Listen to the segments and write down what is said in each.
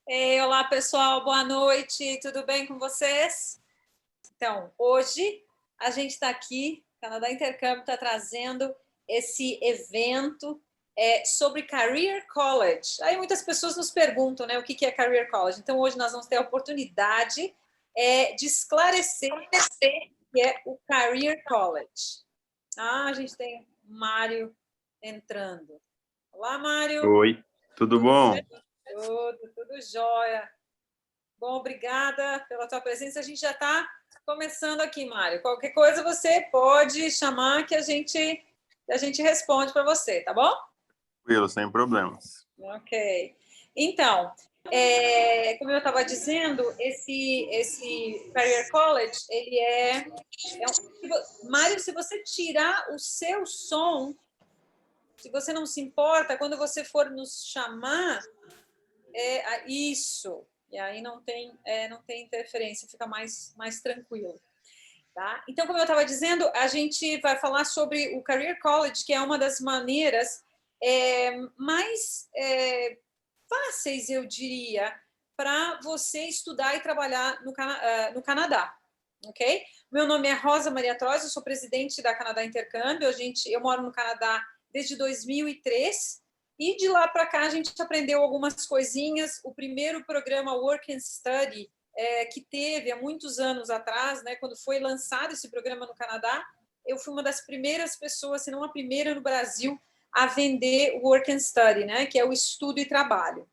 Olá, pessoal, boa noite, tudo bem com vocês? Então, hoje a gente está aqui, o Canadá Intercâmbio está trazendo esse evento sobre Career College. Aí muitas pessoas nos perguntam, né, o que é Career College. Então, hoje nós vamos ter a oportunidade de esclarecer o que é o Career College. A gente tem o Mário entrando. Olá, Mário. Oi, tudo bom? Tudo jóia. Bom, obrigada pela tua presença. A gente já está começando aqui, Mário. Qualquer coisa você pode chamar que a gente responde para você, tá bom? Tranquilo, sem problemas. Ok. Então, como eu estava dizendo, esse Career College, ele Mário, se você tirar o seu som, se você não se importa, quando você for nos chamar, isso. E aí não tem interferência, fica mais tranquilo. Tá? Então, como eu estava dizendo, a gente vai falar sobre o Career College, que é uma das maneiras mais fáceis, eu diria, para você estudar e trabalhar no Canadá. Ok? Meu nome é Rosa Maria Trois, eu sou presidente da Canadá Intercâmbio. Eu moro no Canadá desde 2003 e de lá para cá a gente aprendeu algumas coisinhas. O primeiro programa Work and Study que teve há muitos anos atrás, né, quando foi lançado esse programa no Canadá, eu fui uma das primeiras pessoas, se não a primeira no Brasil, a vender o Work and Study, né, que é o estudo e trabalho.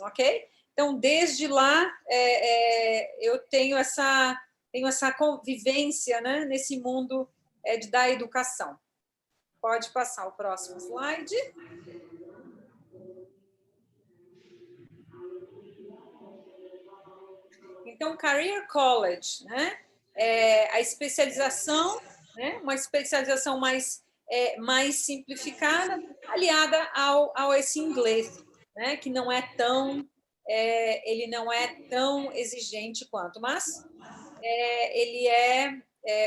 Ok? Então, desde lá, eu tenho essa convivência, né, nesse mundo da educação. Pode passar o próximo slide. Então, Career College, né, a especialização, né, uma especialização mais simplificada, aliada ao esse inglês, né, que não é tão ele não é tão exigente quanto, mas ele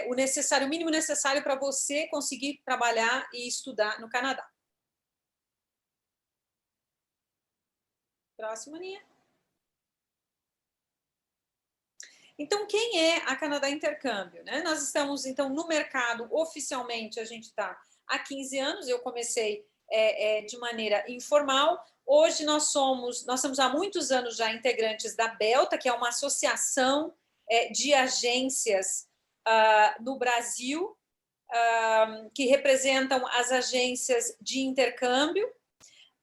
o necessário, o mínimo necessário para você conseguir trabalhar e estudar no Canadá. Próxima linha. Então, quem é a Canadá Intercâmbio? Né? Nós estamos, então, no mercado, oficialmente, a gente está há 15 anos, eu comecei de maneira informal. Hoje nós somos há muitos anos já integrantes da Belta, que é uma associação de agências no Brasil, que representam as agências de intercâmbio.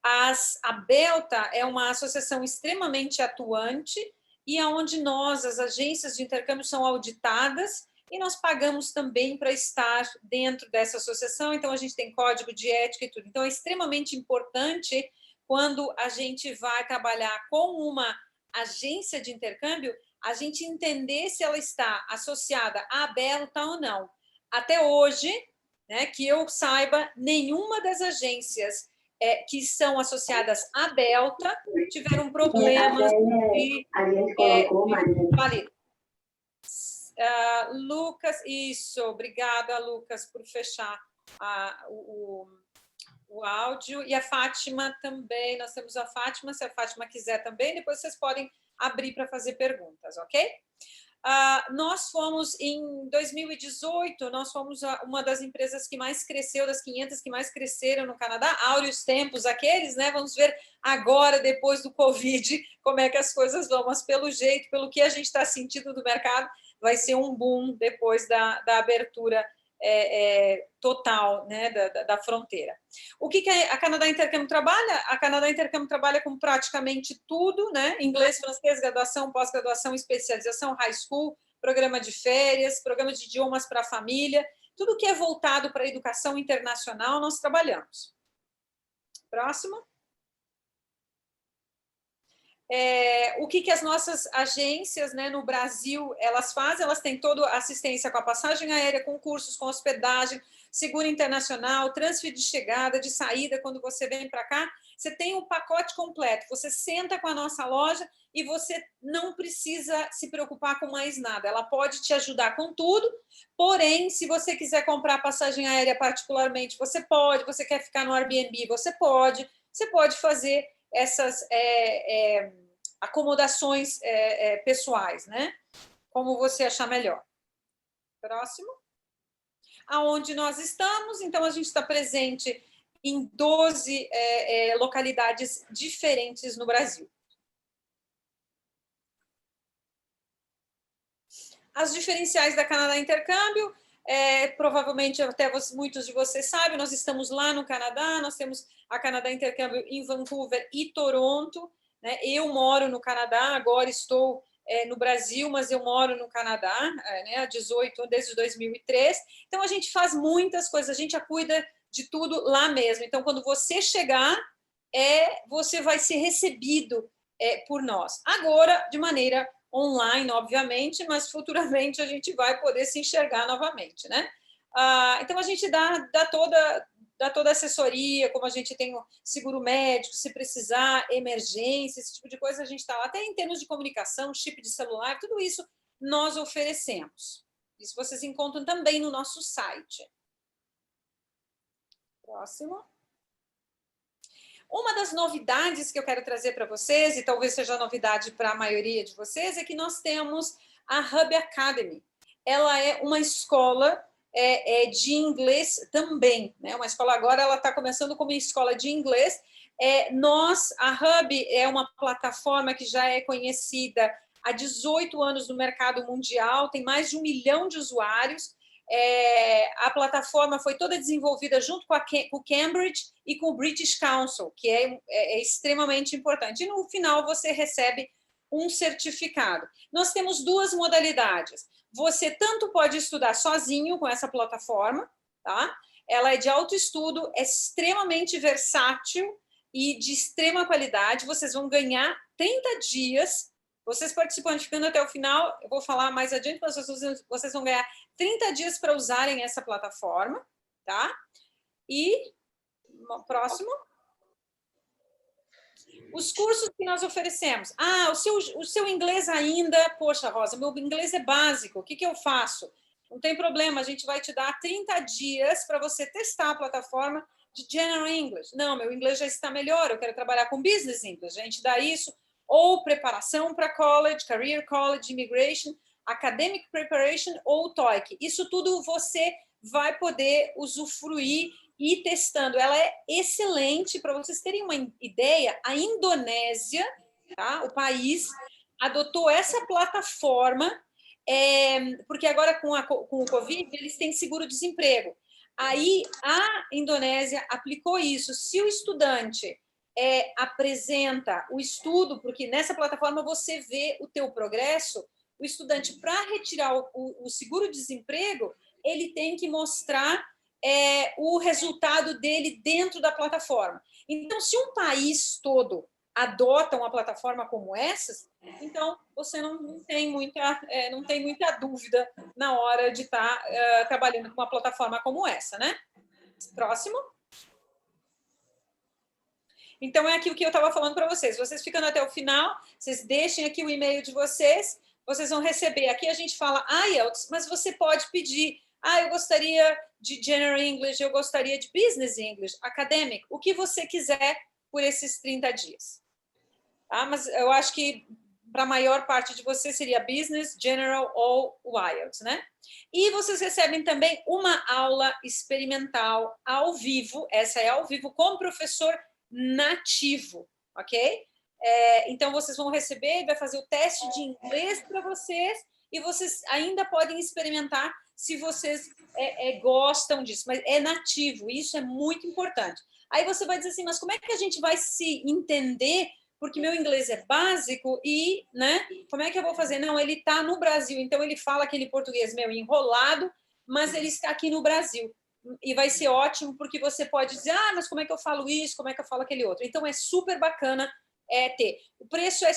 A Belta é uma associação extremamente atuante e aonde nós, as agências de intercâmbio, são auditadas e nós pagamos também para estar dentro dessa associação, então a gente tem código de ética e tudo. Então é extremamente importante quando a gente vai trabalhar com uma agência de intercâmbio, a gente entender se ela está associada à Belta ou não. Até hoje, né, que eu saiba, nenhuma das agências que são associadas à Belta tiveram problemas de vale. Lucas, isso, obrigada, Lucas, por fechar o áudio. E a Fátima também, nós temos a Fátima, se a Fátima quiser também, depois vocês podem abrir para fazer perguntas, ok? Nós fomos, em 2018, nós fomos uma das empresas que mais cresceu, das 500 que mais cresceram no Canadá, áureos tempos aqueles, né? Vamos ver agora, depois do Covid, como é que as coisas vão, mas pelo jeito, pelo que a gente está sentindo do mercado, vai ser um boom depois da abertura total, né, da fronteira. O que a Canadá Intercâmbio trabalha? A Canadá Intercâmbio trabalha com praticamente tudo, né? Inglês, francês, graduação, pós-graduação, especialização, high school, programa de férias, programa de idiomas para a família, tudo que é voltado para a educação internacional, nós trabalhamos. Próximo. O que as nossas agências, né, no Brasil elas fazem? Elas têm toda a assistência com a passagem aérea, com cursos, com hospedagem, seguro internacional, transfer de chegada, de saída, quando você vem para cá, você tem um pacote completo, você senta com a nossa loja e você não precisa se preocupar com mais nada, ela pode te ajudar com tudo, porém, se você quiser comprar passagem aérea particularmente, você pode, você quer ficar no Airbnb, você pode fazer essas acomodações pessoais, né? Como você achar melhor. Próximo. Aonde nós estamos, então a gente está presente em 12 localidades diferentes no Brasil. As diferenciais da Canadá Intercâmbio, provavelmente até muitos de vocês sabem, nós estamos lá no Canadá, nós temos a Canadá Intercâmbio em Vancouver e Toronto, né? Eu moro no Canadá, agora estou no Brasil, mas eu moro no Canadá, né, há 18 desde 2003. Então, a gente faz muitas coisas, a gente cuida de tudo lá mesmo. Então, quando você chegar, você vai ser recebido por nós. Agora, de maneira online, obviamente, mas futuramente a gente vai poder se enxergar novamente, né? Então, a gente dá toda a assessoria, como a gente tem o seguro médico, se precisar, emergência, esse tipo de coisa, a gente está lá. Até em termos de comunicação, chip de celular, tudo isso nós oferecemos. Isso vocês encontram também no nosso site. Próximo. Uma das novidades que eu quero trazer para vocês, e talvez seja novidade para a maioria de vocês, é que nós temos a Hub Academy. Ela é uma escola de inglês também, né? Uma escola agora, ela está começando como escola de inglês. A Hub é uma plataforma que já é conhecida há 18 anos no mercado mundial, tem mais de 1 milhão de usuários. A plataforma foi toda desenvolvida junto com o Cambridge e com o British Council, que é extremamente importante. E no final você recebe um certificado. Nós temos 2 modalidades. Você tanto pode estudar sozinho com essa plataforma, tá? Ela é de autoestudo, é extremamente versátil e de extrema qualidade. Vocês vão ganhar 30 dias. Vocês participando, ficando até o final, eu vou falar mais adiante, mas vocês vão ganhar 30 dias para usarem essa plataforma, tá? E, próximo. Os cursos que nós oferecemos. O seu inglês ainda... Poxa, Rosa, meu inglês é básico, o que eu faço? Não tem problema, a gente vai te dar 30 dias para você testar a plataforma de General English. Não, meu inglês já está melhor, eu quero trabalhar com Business English. A gente dá isso, ou preparação para college, Career College, Immigration, Academic Preparation ou TOEIC. Isso tudo você vai poder usufruir e ir testando. Ela é excelente. Para vocês terem uma ideia, a Indonésia, tá? O país, adotou essa plataforma, porque agora com o Covid, eles têm seguro-desemprego. Aí a Indonésia aplicou isso. Se o estudante apresenta o estudo, porque nessa plataforma você vê o teu progresso, o estudante, para retirar o seguro-desemprego, ele tem que mostrar o resultado dele dentro da plataforma. Então, se um país todo adota uma plataforma como essa, então você não tem muita dúvida na hora de estar trabalhando com uma plataforma como essa, né? Próximo. Então, é aquilo que eu estava falando para vocês. Vocês ficando até o final, vocês deixem aqui o e-mail de vocês, vocês vão receber. Aqui a gente fala IELTS, mas você pode pedir, eu gostaria de General English, eu gostaria de Business English, Academic, o que você quiser por esses 30 dias. Tá? Mas eu acho que para a maior parte de vocês seria Business, General ou IELTS, né? E vocês recebem também uma aula experimental ao vivo, essa é ao vivo, com o professor nativo, ok? Então, vocês vão receber, vai fazer o teste de inglês para vocês e vocês ainda podem experimentar se vocês gostam disso, mas é nativo, isso é muito importante. Aí você vai dizer assim, mas como é que a gente vai se entender? Porque meu inglês é básico e, né, como é que eu vou fazer? Não, ele está no Brasil, então ele fala aquele português meio enrolado, mas ele está aqui no Brasil. E vai ser ótimo, porque você pode dizer, mas como é que eu falo isso, como é que eu falo aquele outro? Então, é super bacana ter. O preço é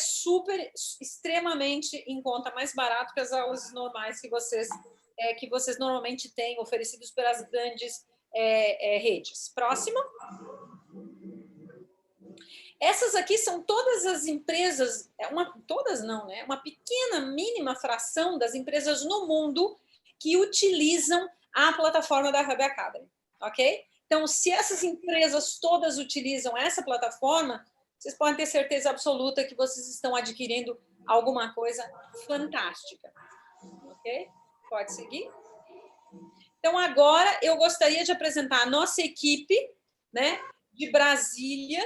extremamente em conta, mais barato que as aulas normais que vocês normalmente têm, oferecidos pelas grandes redes. Próximo. Essas aqui são todas as empresas, todas não, né? Uma pequena, mínima fração das empresas no mundo que utilizam a plataforma da Hub Academy, ok? Então, se essas empresas todas utilizam essa plataforma, vocês podem ter certeza absoluta que vocês estão adquirindo alguma coisa fantástica. Ok? Pode seguir? Então, agora eu gostaria de apresentar a nossa equipe, né, de Brasília,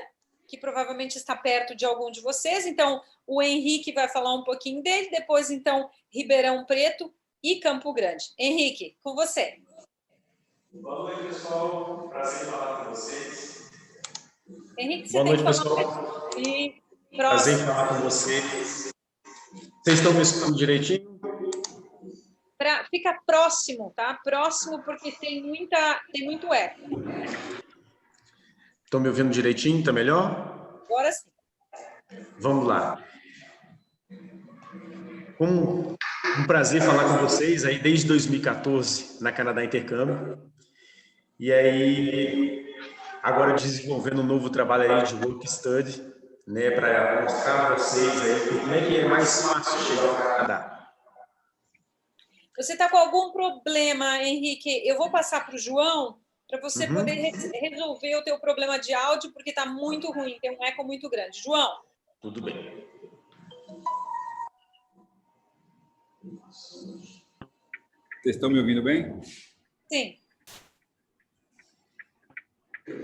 que provavelmente está perto de algum de vocês. Então, o Henrique vai falar um pouquinho dele, depois, então, Ribeirão Preto e Campo Grande. Henrique, com você. Boa noite, pessoal. Prazer em falar com vocês. Henrique, você Boa tem noite, que falar pessoal. e Prazer em próximo. falar com vocês. Vocês estão me escutando direitinho? Fica próximo, tá? Próximo, porque tem muito eco. Estão me ouvindo direitinho? Está melhor? Agora sim. Vamos lá. Com um prazer falar com vocês aí desde 2014 na Canadá Intercâmbio. E aí, agora desenvolvendo um novo trabalho aí de Work Study, né, para mostrar a vocês aí como é que é mais fácil chegar ao Canadá. Você está com algum problema, Henrique? Eu vou passar para o João para você poder resolver o teu problema de áudio, porque está muito ruim, tem um eco muito grande. João? Tudo bem. Vocês estão me ouvindo bem? Sim.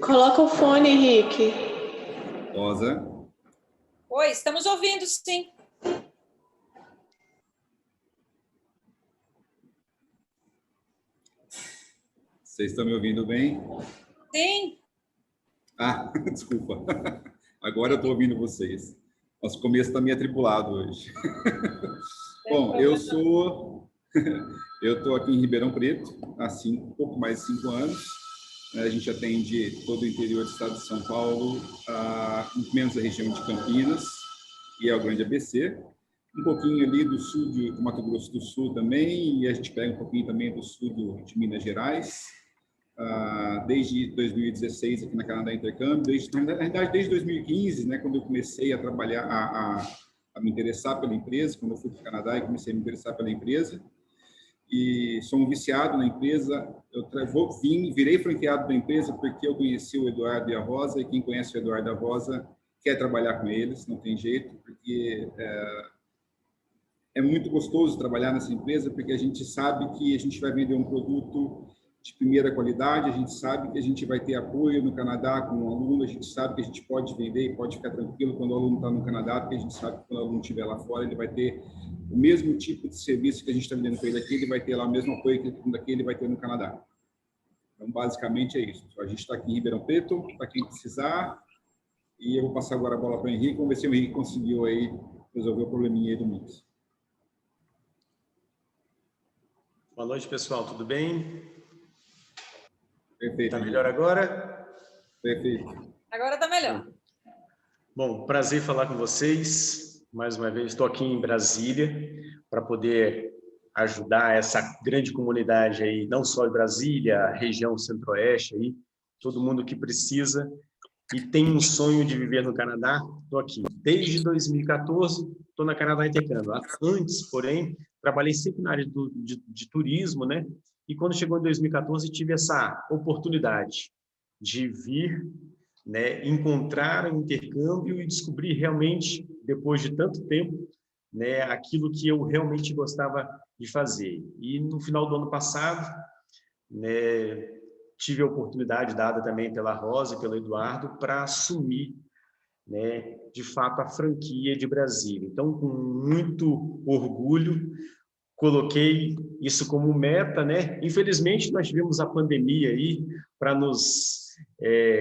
Coloca o fone, Henrique. Rosa. Oi, estamos ouvindo, sim. Vocês estão me ouvindo bem? Sim. Ah, desculpa. Agora eu estou ouvindo vocês. Nosso começo está meio atribulado hoje. Bom, eu estou aqui em Ribeirão Preto há um pouco mais de 5 anos. A gente atende todo o interior do estado de São Paulo, menos a região de Campinas e é o Grande ABC. Um pouquinho ali do sul do Mato Grosso do Sul também, e a gente pega um pouquinho também do sul de Minas Gerais. Desde 2016 aqui na Canadá Intercâmbio, na verdade desde 2015, né, quando eu comecei a trabalhar, a me interessar pela empresa, quando eu fui para o Canadá e comecei a me interessar pela empresa, e sou um viciado na empresa. Eu virei franqueado da empresa porque eu conheci o Eduardo e a Rosa, e quem conhece o Eduardo e a Rosa quer trabalhar com eles, não tem jeito, porque é muito gostoso trabalhar nessa empresa, porque a gente sabe que a gente vai vender um produto de primeira qualidade, a gente sabe que a gente vai ter apoio no Canadá com o aluno, a gente sabe que a gente pode vender e pode ficar tranquilo quando o aluno está no Canadá, porque a gente sabe que quando o aluno estiver lá fora, ele vai ter o mesmo tipo de serviço que a gente está vendendo para ele aqui, ele vai ter lá o mesmo apoio que daqui ele vai ter no Canadá. Então, basicamente é isso. A gente está aqui em Ribeirão Preto, para quem precisar, e eu vou passar agora a bola para o Henrique, vamos ver se o Henrique conseguiu aí resolver o probleminha aí do Mix. Boa noite, pessoal. Tudo bem? Perfeito. Está melhor agora? Perfeito. Agora está melhor. Bom, prazer falar com vocês. Mais uma vez, estou aqui em Brasília para poder ajudar essa grande comunidade aí, não só de Brasília, região centro-oeste aí, todo mundo que precisa e tem um sonho de viver no Canadá. Estou aqui desde 2014, estou na Canadá Intercâmbio. Antes, porém, trabalhei sempre na área de turismo, né? E quando chegou em 2014, tive essa oportunidade de vir, né, encontrar um intercâmbio e descobrir realmente, depois de tanto tempo, né, aquilo que eu realmente gostava de fazer. E no final do ano passado, né, tive a oportunidade dada também pela Rosa e pelo Eduardo para assumir, né, de fato, a franquia de Brasília. Então, com muito orgulho, coloquei isso como meta, né? Infelizmente, nós tivemos a pandemia aí para nos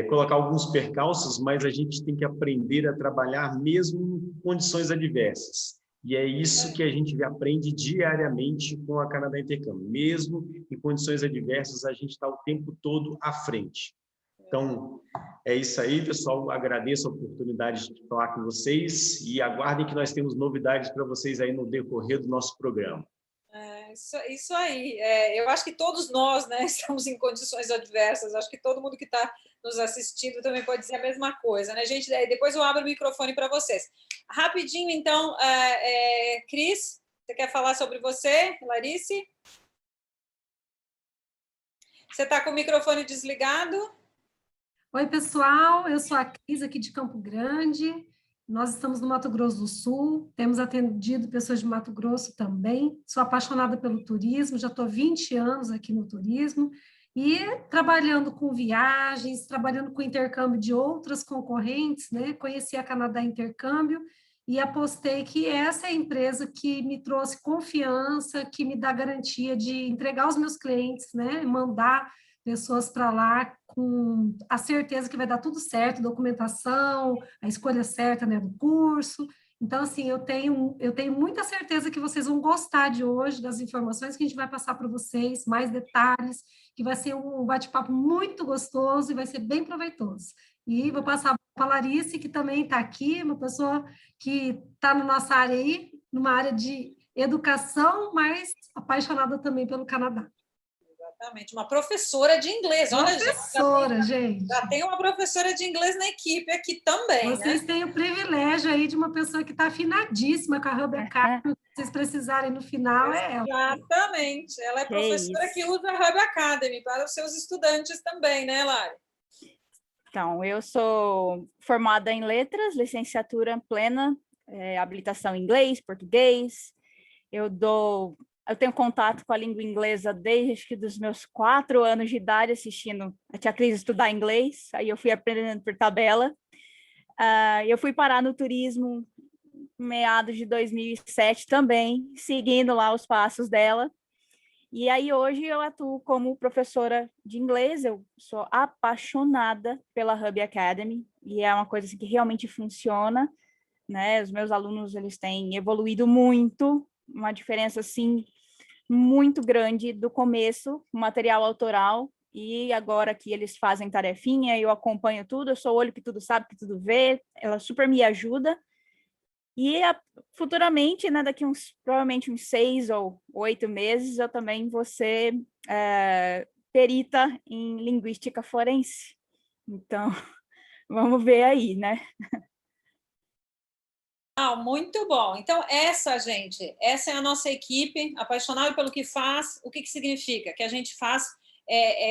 colocar alguns percalços, mas a gente tem que aprender a trabalhar mesmo em condições adversas. E é isso que a gente aprende diariamente com a Canadá Intercâmbio. Mesmo em condições adversas, a gente está o tempo todo à frente. Então, é isso aí, pessoal. Agradeço a oportunidade de falar com vocês e aguardem que nós temos novidades para vocês aí no decorrer do nosso programa. Isso aí. Eu acho que todos nós, né, estamos em condições adversas. Acho que todo mundo que está nos assistindo também pode dizer a mesma coisa, né, gente? Depois eu abro o microfone para vocês. Rapidinho, então, Cris, você quer falar sobre você, Larice? Você está com o microfone desligado? Oi, pessoal, eu sou a Cris, aqui de Campo Grande. Nós estamos no Mato Grosso do Sul, temos atendido pessoas de Mato Grosso também. Sou apaixonada pelo turismo, já estou 20 anos aqui no turismo e trabalhando com viagens, trabalhando com intercâmbio de outras concorrentes, né? Conheci a Canadá Intercâmbio e apostei que essa é a empresa que me trouxe confiança, que me dá garantia de entregar aos meus clientes, né? Mandar pessoas para lá com a certeza que vai dar tudo certo, documentação, a escolha certa, né, do curso. Então, assim, eu tenho muita certeza que vocês vão gostar de hoje, das informações que a gente vai passar para vocês, mais detalhes, que vai ser um bate-papo muito gostoso e vai ser bem proveitoso. E vou passar para a Larissa, que também está aqui, uma pessoa que está na nossa área aí, numa área de educação, mas apaixonada também pelo Canadá. Exatamente, uma professora de inglês. Olha, professora, gente. Já tem uma professora de inglês na equipe aqui também, Vocês né? têm o privilégio aí de uma pessoa que está afinadíssima com a Hub Academy. Se vocês precisarem no final, é ela. Exatamente. Ela é professora que usa a Hub Academy para os seus estudantes também, né, Lari? Então, eu sou formada em letras, licenciatura plena, habilitação em inglês, português. Eu tenho contato com a língua inglesa desde acho que dos meus 4 anos de idade, assistindo a tia Cris estudar inglês, aí eu fui aprendendo por tabela. Eu fui parar no turismo meados de 2007 também, seguindo lá os passos dela. E aí hoje eu atuo como professora de inglês, eu sou apaixonada pela Hub Academy, e é uma coisa assim, que realmente funciona, né? Os meus alunos, eles têm evoluído muito, uma diferença assim muito grande do começo, material autoral, e agora que eles fazem tarefinha, eu acompanho tudo, eu sou o olho que tudo sabe, que tudo vê, ela super me ajuda. E futuramente, né, daqui provavelmente uns 6 ou 8 meses, eu também vou ser perita em linguística forense. Então, vamos ver aí, né? Muito bom. Então, essa é a nossa equipe, apaixonada pelo que faz. O que significa? Que a gente faz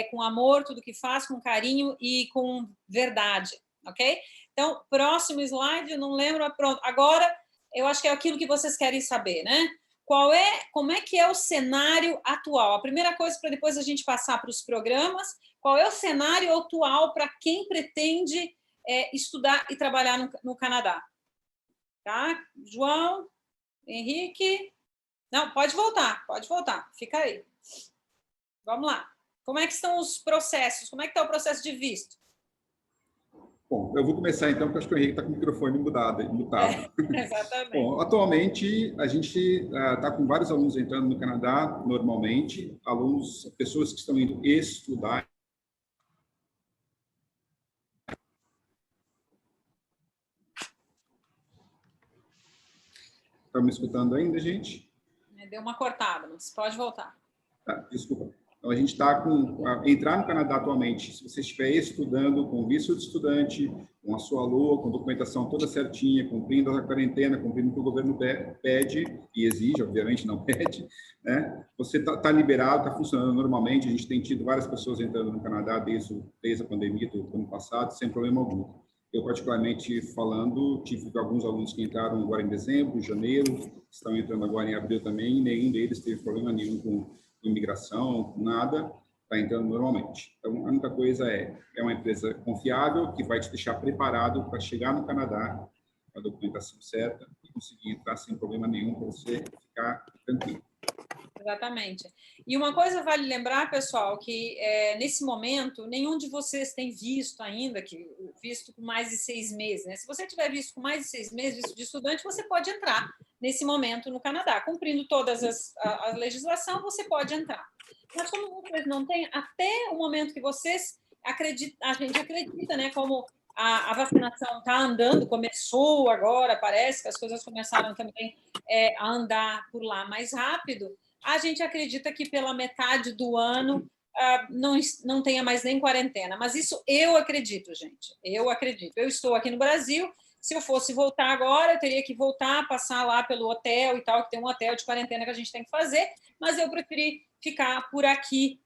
com amor, tudo que faz, com carinho e com verdade, ok? Então, próximo slide, eu não lembro, pronto. Agora, eu acho que é aquilo que vocês querem saber, né? Como é que é o cenário atual? A primeira coisa, para depois a gente passar para os programas, qual é o cenário atual para quem pretende estudar e trabalhar no Canadá? Tá? João, Henrique... Não, pode voltar, fica aí. Vamos lá. Como é que estão os processos? Como é que está o processo de visto? Bom, eu vou começar então, porque acho que o Henrique está com o microfone mutado. Exatamente. Bom, atualmente, a gente está com vários alunos entrando no Canadá, normalmente, pessoas que estão indo estudar. Estão me escutando ainda, gente? Deu uma cortada, mas pode voltar. Desculpa. Então, a gente está entrar no Canadá atualmente, se você estiver estudando com visto de estudante, com a sua LOA, com documentação toda certinha, cumprindo a quarentena, cumprindo o que o governo pede e exige, obviamente não pede, né? Você está liberado, está funcionando normalmente. A gente tem tido várias pessoas entrando no Canadá desde a pandemia do ano passado, sem problema algum. Eu, particularmente falando, tive alguns alunos que entraram agora em dezembro, janeiro, estão entrando agora em abril também, e nenhum deles teve problema nenhum com imigração, nada, está entrando normalmente. Então, a única coisa é uma empresa confiável, que vai te deixar preparado para chegar no Canadá com a documentação certa e conseguir entrar sem problema nenhum para você ficar tranquilo. Exatamente. E uma coisa vale lembrar, pessoal, que nesse momento, nenhum de vocês tem visto ainda, visto com mais de 6 meses. Né? Se você tiver visto com mais de 6 meses, visto de estudante, você pode entrar nesse momento no Canadá. Cumprindo todas a legislação, você pode entrar. Mas como vocês não têm, até o momento que vocês acreditam, a gente acredita, né, como a vacinação está andando, começou agora, parece que as coisas começaram também a andar por lá mais rápido, a gente acredita que pela metade do ano não tenha mais nem quarentena. Mas isso eu acredito, gente. Eu acredito. Eu estou aqui no Brasil. Se eu fosse voltar agora, eu teria que voltar, passar lá pelo hotel e tal, que tem um hotel de quarentena que a gente tem que fazer, mas eu preferi ficar por aqui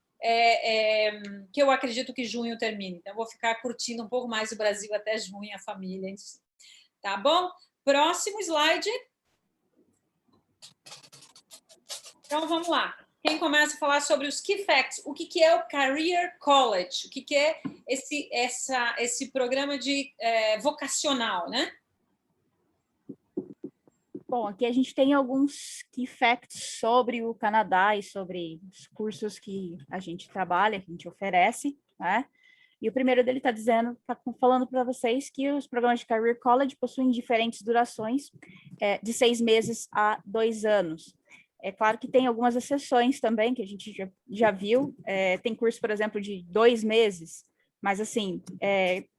que eu acredito que junho termine. Então, eu vou ficar curtindo um pouco mais o Brasil até junho, a família. Tá bom? Próximo slide. Então, vamos lá. Quem começa a falar sobre os Key Facts? O que é o Career College? O que é esse programa de vocacional, né? Bom, aqui a gente tem alguns key facts sobre o Canadá e sobre os cursos que a gente trabalha, que a gente oferece, né? E o primeiro dele está falando para vocês que os programas de Career College possuem diferentes durações, de 6 meses a 2 anos. É claro que tem algumas exceções também, que a gente já viu. Tem curso, por exemplo, de 2 meses, mas, assim,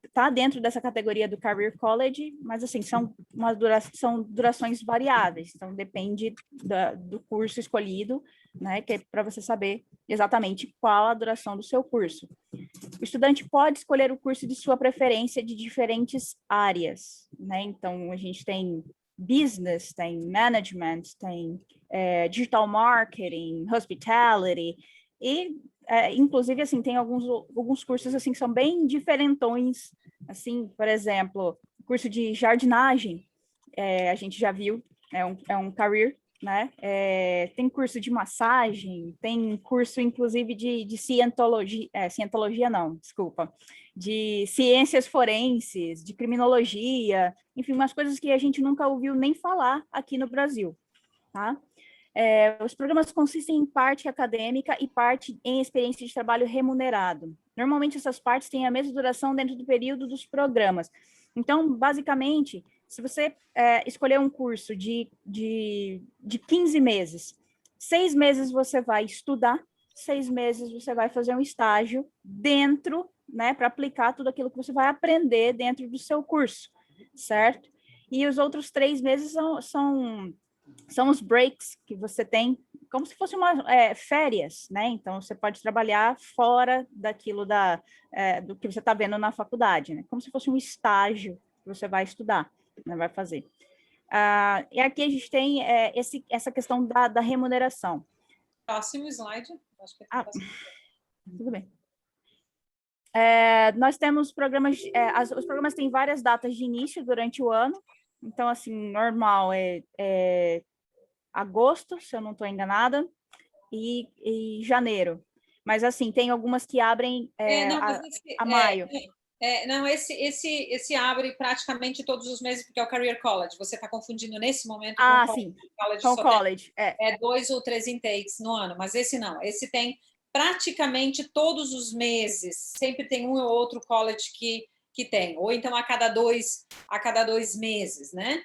está dentro dessa categoria do Career College, mas, assim, são durações variáveis, então depende do curso escolhido, né, que é para você saber exatamente qual a duração do seu curso. O estudante pode escolher o curso de sua preferência de diferentes áreas, né, então a gente tem business, tem management, tem digital marketing, hospitality, e inclusive, assim, tem alguns cursos, assim, que são bem diferentões, assim, por exemplo, curso de jardinagem, a gente já viu, é um career, né? Tem curso de massagem, tem curso, inclusive, de cientologia não, desculpa, de ciências forenses, de criminologia, enfim, umas coisas que a gente nunca ouviu nem falar aqui no Brasil, tá? Os programas consistem em parte acadêmica e parte em experiência de trabalho remunerado. Normalmente, essas partes têm a mesma duração dentro do período dos programas. Então, basicamente, se você escolher um curso de 15 meses, 6 meses você vai estudar, 6 meses você vai fazer um estágio dentro, né, para aplicar tudo aquilo que você vai aprender dentro do seu curso, certo? E os outros 3 meses são os breaks que você tem, como se fosse férias, né? Então, você pode trabalhar fora daquilo do que você está vendo na faculdade, né? Como se fosse um estágio que você vai estudar, né? Vai fazer. E aqui a gente tem essa questão da remuneração. Próximo slide. Acho que tudo bem. Nós temos programas, os programas têm várias datas de início durante o ano, então, assim, normal é agosto, se eu não estou enganada, e janeiro. Mas, assim, tem algumas que abrem a maio. Não, esse abre praticamente todos os meses, porque é o Career College. Você está confundindo nesse momento com o sim, College. Com o College, 2 ou 3 intakes no ano, mas esse não. Esse tem praticamente todos os meses. Sempre tem um ou outro college que tem. Ou então a cada dois meses, né?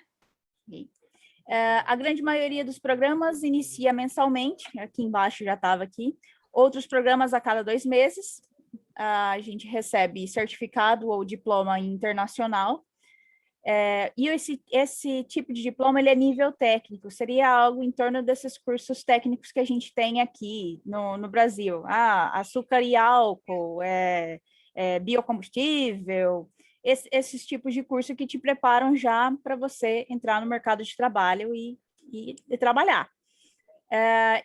A grande maioria dos programas inicia mensalmente, aqui embaixo já estava aqui. Outros programas a cada 2 meses. A gente recebe certificado ou diploma internacional. E esse tipo de diploma ele é nível técnico, seria algo em torno desses cursos técnicos que a gente tem aqui no Brasil. Açúcar e álcool, biocombustível, esses tipos de curso que te preparam já para você entrar no mercado de trabalho e trabalhar.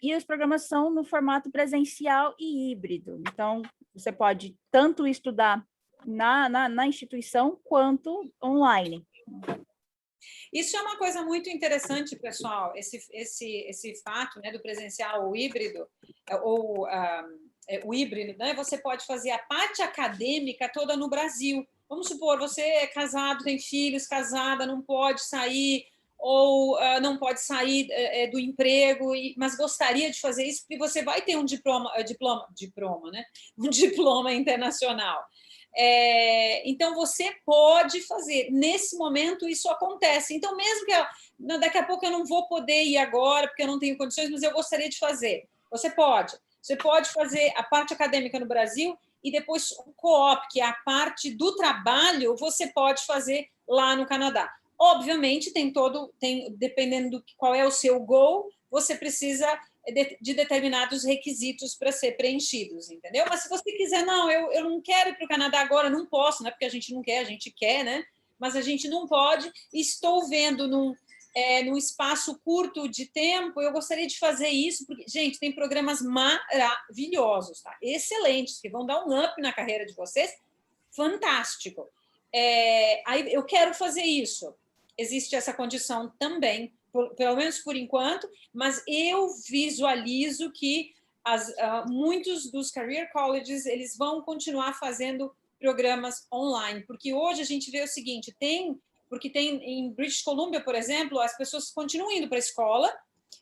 E os programas são no formato presencial e híbrido, então você pode tanto estudar na instituição quanto online. Isso é uma coisa muito interessante, pessoal, esse fato, né, do presencial ou híbrido, ou o híbrido, né? Você pode fazer a parte acadêmica toda no Brasil. Vamos supor, você é casado, tem filhos, casada, não pode sair, ou não pode sair do emprego, mas gostaria de fazer isso, porque você vai ter um diploma, né? Um diploma internacional. Então, você pode fazer. Nesse momento, isso acontece. Então, mesmo que daqui a pouco eu não vou poder ir agora, porque eu não tenho condições, mas eu gostaria de fazer. Você pode. Você pode fazer a parte acadêmica no Brasil e depois o co-op, que é a parte do trabalho, você pode fazer lá no Canadá. Obviamente, dependendo qual é o seu goal, você precisa de determinados requisitos para ser preenchidos, entendeu? Mas se você quiser, não, eu não quero ir para o Canadá agora, não posso, não é porque a gente não quer, a gente quer, né? Mas a gente não pode. Estou vendo num espaço curto de tempo, eu gostaria de fazer isso, porque, gente, tem programas maravilhosos, tá? Excelentes, que vão dar um up na carreira de vocês, fantástico. Aí eu quero fazer isso. Existe essa condição também, pelo menos por enquanto, mas eu visualizo que muitos dos career colleges eles vão continuar fazendo programas online, porque hoje a gente vê o seguinte, porque tem em British Columbia, por exemplo, as pessoas continuam indo para a escola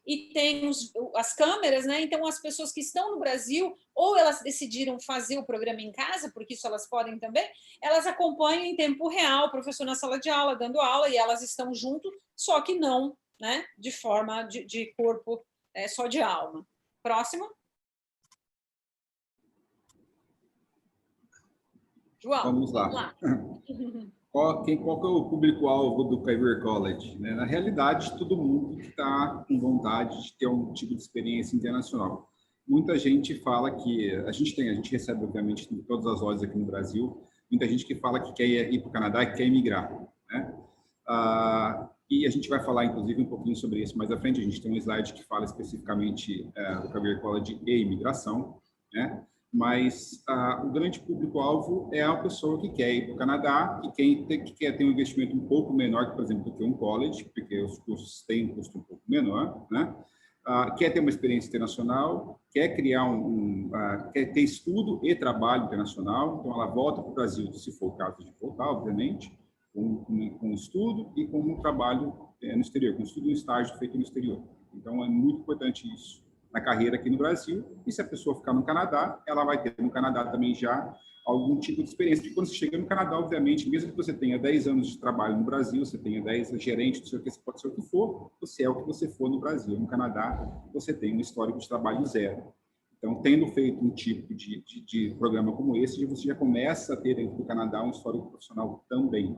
e tem as câmeras, né? Então, as pessoas que estão no Brasil, ou elas decidiram fazer o programa em casa, porque isso elas podem também, elas acompanham em tempo real o professor na sala de aula, dando aula, e elas estão junto, só que não, né? De forma de corpo, só de alma. Próximo. João, vamos lá. Qual que é o público-alvo do Career College? Né? Na realidade, todo mundo que está com vontade de ter um tipo de experiência internacional. Muita gente fala que... A gente recebe, obviamente, em todas as lojas aqui no Brasil, muita gente que fala que quer ir para o Canadá e quer emigrar. Né? E a gente vai falar, inclusive, um pouquinho sobre isso mais à frente. A gente tem um slide que fala especificamente do Career College e imigração, né? Mas o grande público-alvo é a pessoa que quer ir para o Canadá e que quer ter um investimento um pouco menor, por exemplo, do que um college, porque os cursos têm um custo um pouco menor, né? Quer ter uma experiência internacional, quer criar quer ter estudo e trabalho internacional, então ela volta para o Brasil, se for o caso de voltar, obviamente, com estudo e com um trabalho no exterior, com estudo e estágio feito no exterior. Então, é muito importante isso na carreira aqui no Brasil, e se a pessoa ficar no Canadá, ela vai ter no Canadá também já algum tipo de experiência. Porque quando você chega no Canadá, obviamente, mesmo que você tenha 10 anos de trabalho no Brasil, você tenha 10 gerentes, não sei o que, pode ser o que for, você é o que você for no Brasil. No Canadá, você tem um histórico de trabalho zero. Então, tendo feito um tipo de programa como esse, você já começa a ter dentro do Canadá um histórico profissional também.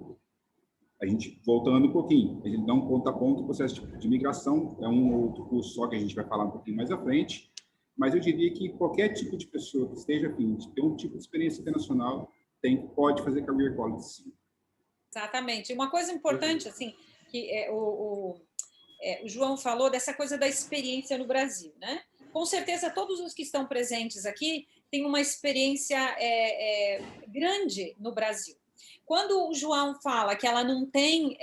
A gente, voltando um pouquinho, a gente dá um ponto a ponto, o processo de migração é um outro curso só que a gente vai falar um pouquinho mais à frente, mas eu diria que qualquer tipo de pessoa que esteja a fim de ter um tipo de experiência internacional pode fazer Career College, sim. Exatamente. Uma coisa importante, assim, que o João falou dessa coisa da experiência no Brasil, né? Com certeza, todos os que estão presentes aqui têm uma experiência grande no Brasil. Quando o João fala que ela não tem,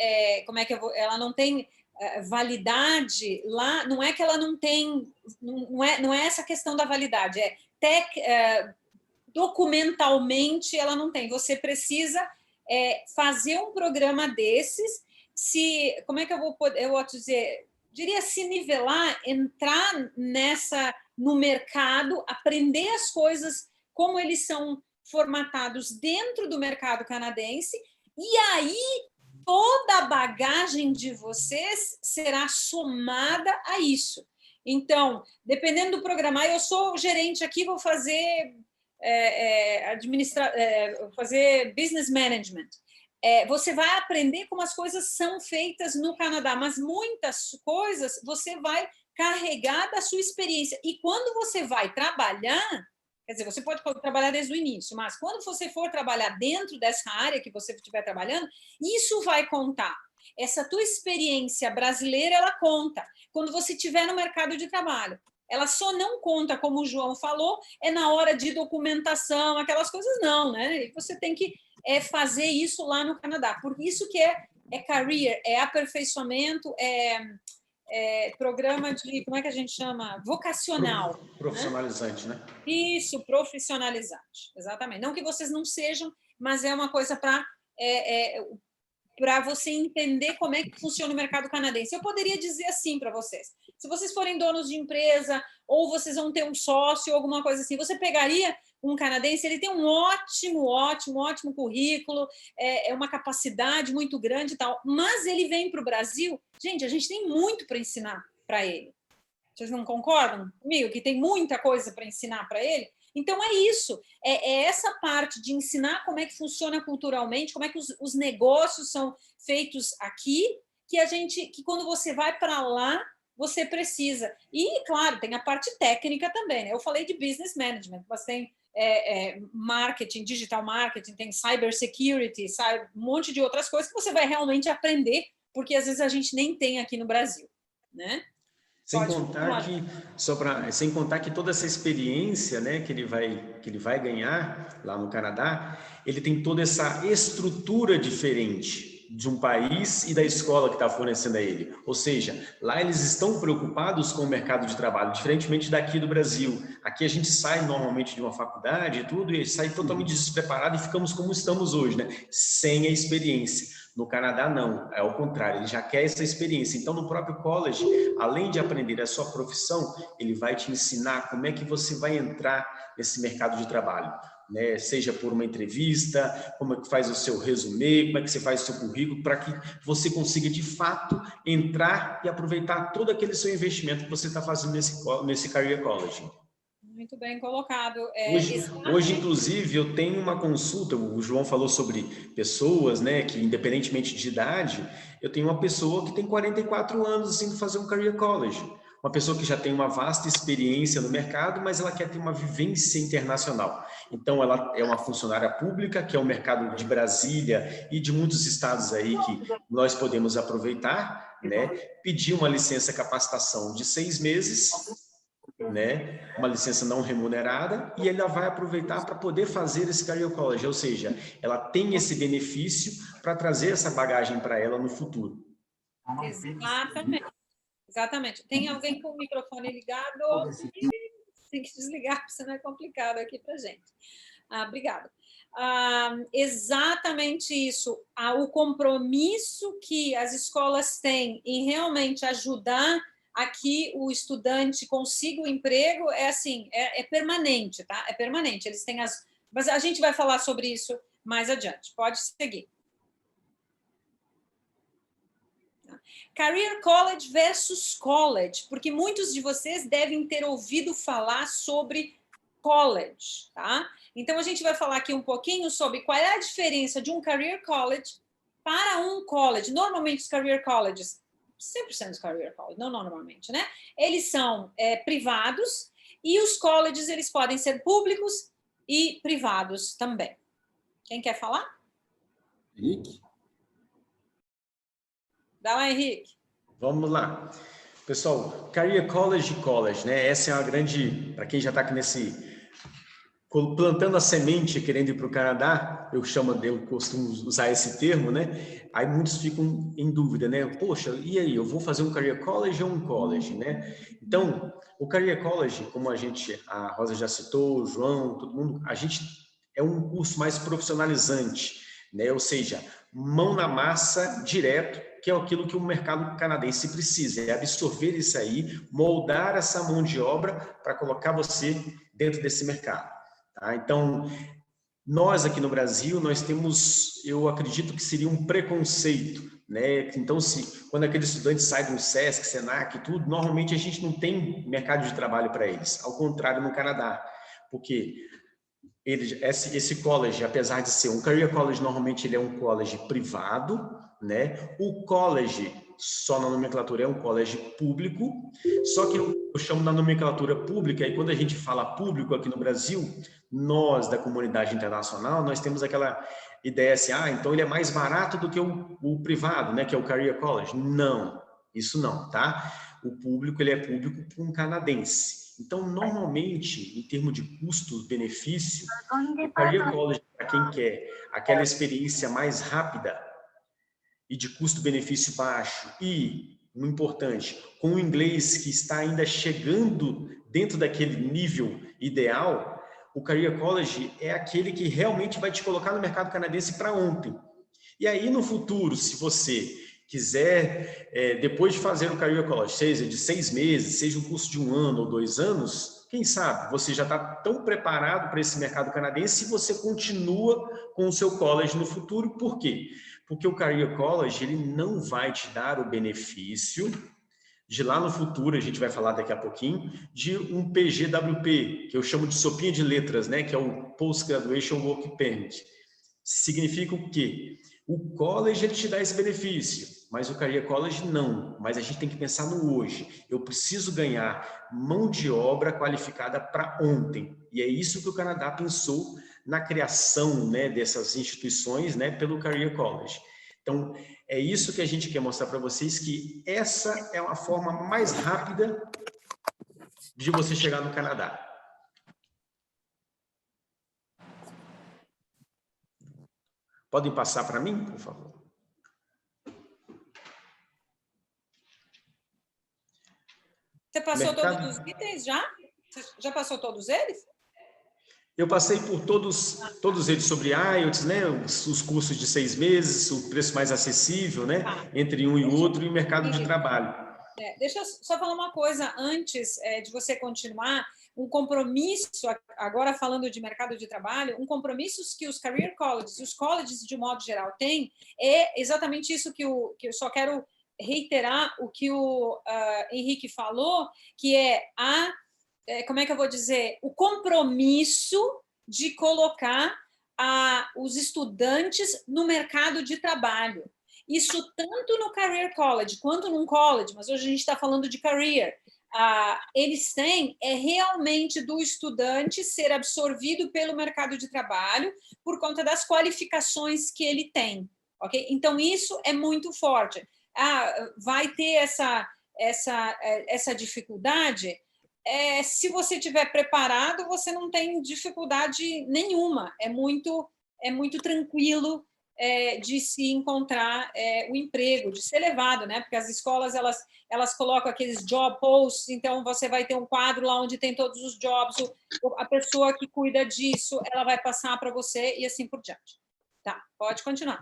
ela não tem validade lá, não é que ela não tem, não é essa questão da validade, documentalmente ela não tem. Você precisa fazer um programa desses, como é que eu vou dizer, diria se nivelar, entrar no mercado, aprender as coisas como eles são formatados dentro do mercado canadense, e aí toda a bagagem de vocês será somada a isso. Então, dependendo do programa, eu sou gerente aqui, vou fazer fazer business management. Você vai aprender como as coisas são feitas no Canadá, mas muitas coisas você vai carregar da sua experiência. E quando você vai trabalhar, quer dizer, você pode trabalhar desde o início, mas quando você for trabalhar dentro dessa área que você estiver trabalhando, isso vai contar. Essa tua experiência brasileira, ela conta. Quando você estiver no mercado de trabalho, ela só não conta, como o João falou, na hora de documentação, aquelas coisas não, né? E você tem que fazer isso lá no Canadá. Por isso que é career, é aperfeiçoamento, programa de, como é que a gente chama? Vocacional. Profissionalizante, né? Isso, profissionalizante, exatamente. Não que vocês não sejam, mas é uma coisa para você entender como é que funciona o mercado canadense. Eu poderia dizer assim para vocês, se vocês forem donos de empresa ou vocês vão ter um sócio ou alguma coisa assim, você pegaria um canadense, ele tem um ótimo currículo, uma capacidade muito grande e tal, mas ele vem para o Brasil, gente, a gente tem muito para ensinar para ele. Vocês não concordam comigo? Que tem muita coisa para ensinar para ele? Então, é isso. É essa parte de ensinar como é que funciona culturalmente, como é que os negócios são feitos aqui, que quando você vai para lá, você precisa. E, claro, tem a parte técnica também, né? Eu falei de business management, mas tem marketing, digital marketing, tem cyber security, um monte de outras coisas que você vai realmente aprender porque às vezes a gente nem tem aqui no Brasil, né? Sem contar que toda essa experiência, né, que ele vai ganhar lá no Canadá, ele tem toda essa estrutura diferente de um país e da escola que está fornecendo a ele. Ou seja, lá eles estão preocupados com o mercado de trabalho, diferentemente daqui do Brasil. Aqui a gente sai normalmente de uma faculdade e tudo, e sai totalmente despreparado e ficamos como estamos hoje, né? Sem a experiência. No Canadá, não. É o contrário, ele já quer essa experiência. Então, no próprio college, além de aprender a sua profissão, ele vai te ensinar como é que você vai entrar nesse mercado de trabalho. Né? Seja por uma entrevista, como é que faz o seu resumê, como é que você faz o seu currículo, para que você consiga, de fato, entrar e aproveitar todo aquele seu investimento que você está fazendo nesse Career College. Muito bem colocado. Hoje, inclusive, eu tenho uma consulta, o João falou sobre pessoas, né, que independentemente de idade, eu tenho uma pessoa que tem 44 anos indo fazer um Career College. Uma pessoa que já tem uma vasta experiência no mercado, mas ela quer ter uma vivência internacional. Então, ela é uma funcionária pública, que é o mercado de Brasília e de muitos estados aí que nós podemos aproveitar, né? Pedir uma licença capacitação de 6 meses, né? Uma licença não remunerada, e ela vai aproveitar para poder fazer esse Career College, ou seja, ela tem esse benefício para trazer essa bagagem para ela no futuro. Exatamente. Tem alguém com o microfone ligado? Tem que desligar, senão é complicado aqui para a gente. Obrigada. Exatamente isso. O compromisso que as escolas têm em realmente ajudar a que o estudante consiga o emprego é assim, é permanente, tá? É permanente. Eles têm mas a gente vai falar sobre isso mais adiante. Pode seguir. Career College versus College, porque muitos de vocês devem ter ouvido falar sobre college, tá? Então, a gente vai falar aqui um pouquinho sobre qual é a diferença de um Career College para um college. Normalmente, os Career Colleges, 100% dos Career College, não normalmente, né? Eles são privados e os colleges, eles podem ser públicos e privados também. Quem quer falar? Henrique? Dá lá, Henrique. Vamos lá. Pessoal, Career College, né? Essa é uma grande... Para quem já está aqui plantando a semente, querendo ir para o Canadá, eu costumo usar esse termo, né? Aí muitos ficam em dúvida, né? Poxa, e aí? Eu vou fazer um Career College ou um college, né? Então, o Career College, como a Rosa já citou, o João, todo mundo, é um curso mais profissionalizante, né? Ou seja, mão na massa, direto, que é aquilo que o mercado canadense precisa, é absorver isso aí, moldar essa mão de obra para colocar você dentro desse mercado. Tá? Então, nós aqui no Brasil, nós temos, eu acredito que seria um preconceito, né? Então, quando aquele estudante sai do SESC, SENAC e tudo, normalmente a gente não tem mercado de trabalho para eles, ao contrário no Canadá, porque esse college, apesar de ser um Career College, normalmente ele é um college privado, né? O college, só na nomenclatura, é um college público, só que eu chamo na nomenclatura pública, e quando a gente fala público aqui no Brasil, nós da comunidade internacional, nós temos aquela ideia assim, então ele é mais barato do que o privado, né? Que é o Career College. Não, isso não, tá? O público, ele é público para um canadense. Então, normalmente, em termos de custo-benefício, o Career College, para quem quer aquela experiência mais rápida e de custo-benefício baixo e, o importante, com o inglês que está ainda chegando dentro daquele nível ideal, o Career College é aquele que realmente vai te colocar no mercado canadense para ontem. E aí, no futuro, se você quiser, depois de fazer o Career College, seja de 6 meses, seja um curso de 1 ano ou 2 anos, quem sabe você já está tão preparado para esse mercado canadense e você continua com o seu college no futuro. Por quê? Porque o Career College, ele não vai te dar o benefício de lá no futuro, a gente vai falar daqui a pouquinho, de um PGWP, que eu chamo de sopinha de letras, né? Que é o Post Graduation Work Permit. Significa o quê? O college, ele te dá esse benefício, mas o Career College não. Mas a gente tem que pensar no hoje. Eu preciso ganhar mão de obra qualificada para ontem. E é isso que o Canadá pensou na criação, né, dessas instituições, né, pelo Career College. Então, É isso que a gente quer mostrar para vocês, que essa é uma forma mais rápida de você chegar no Canadá. Podem passar para mim, por favor? Você passou todos os itens já? Você já passou todos eles? Eu passei por todos eles sobre IELTS, né? Os cursos de 6 meses, o preço mais acessível, né? Entre um e outro, e o mercado de trabalho. Deixa eu só falar uma coisa antes de você continuar. Um compromisso, agora falando de mercado de trabalho, um compromisso que os career colleges, os colleges de modo geral têm, é exatamente isso que eu só quero reiterar o que o Henrique falou, que é como é que eu vou dizer, o compromisso de colocar os estudantes no mercado de trabalho. Isso tanto no Career College quanto num college, mas hoje a gente está falando de career. Eles têm realmente do estudante ser absorvido pelo mercado de trabalho por conta das qualificações que ele tem. Okay? Então, isso é muito forte. Vai ter essa dificuldade? Se você estiver preparado, você não tem dificuldade nenhuma. É muito tranquilo de se encontrar o emprego, de ser levado, né? Porque as escolas elas colocam aqueles job posts, então você vai ter um quadro lá onde tem todos os jobs, a pessoa que cuida disso, ela vai passar para você e assim por diante. Tá, pode continuar.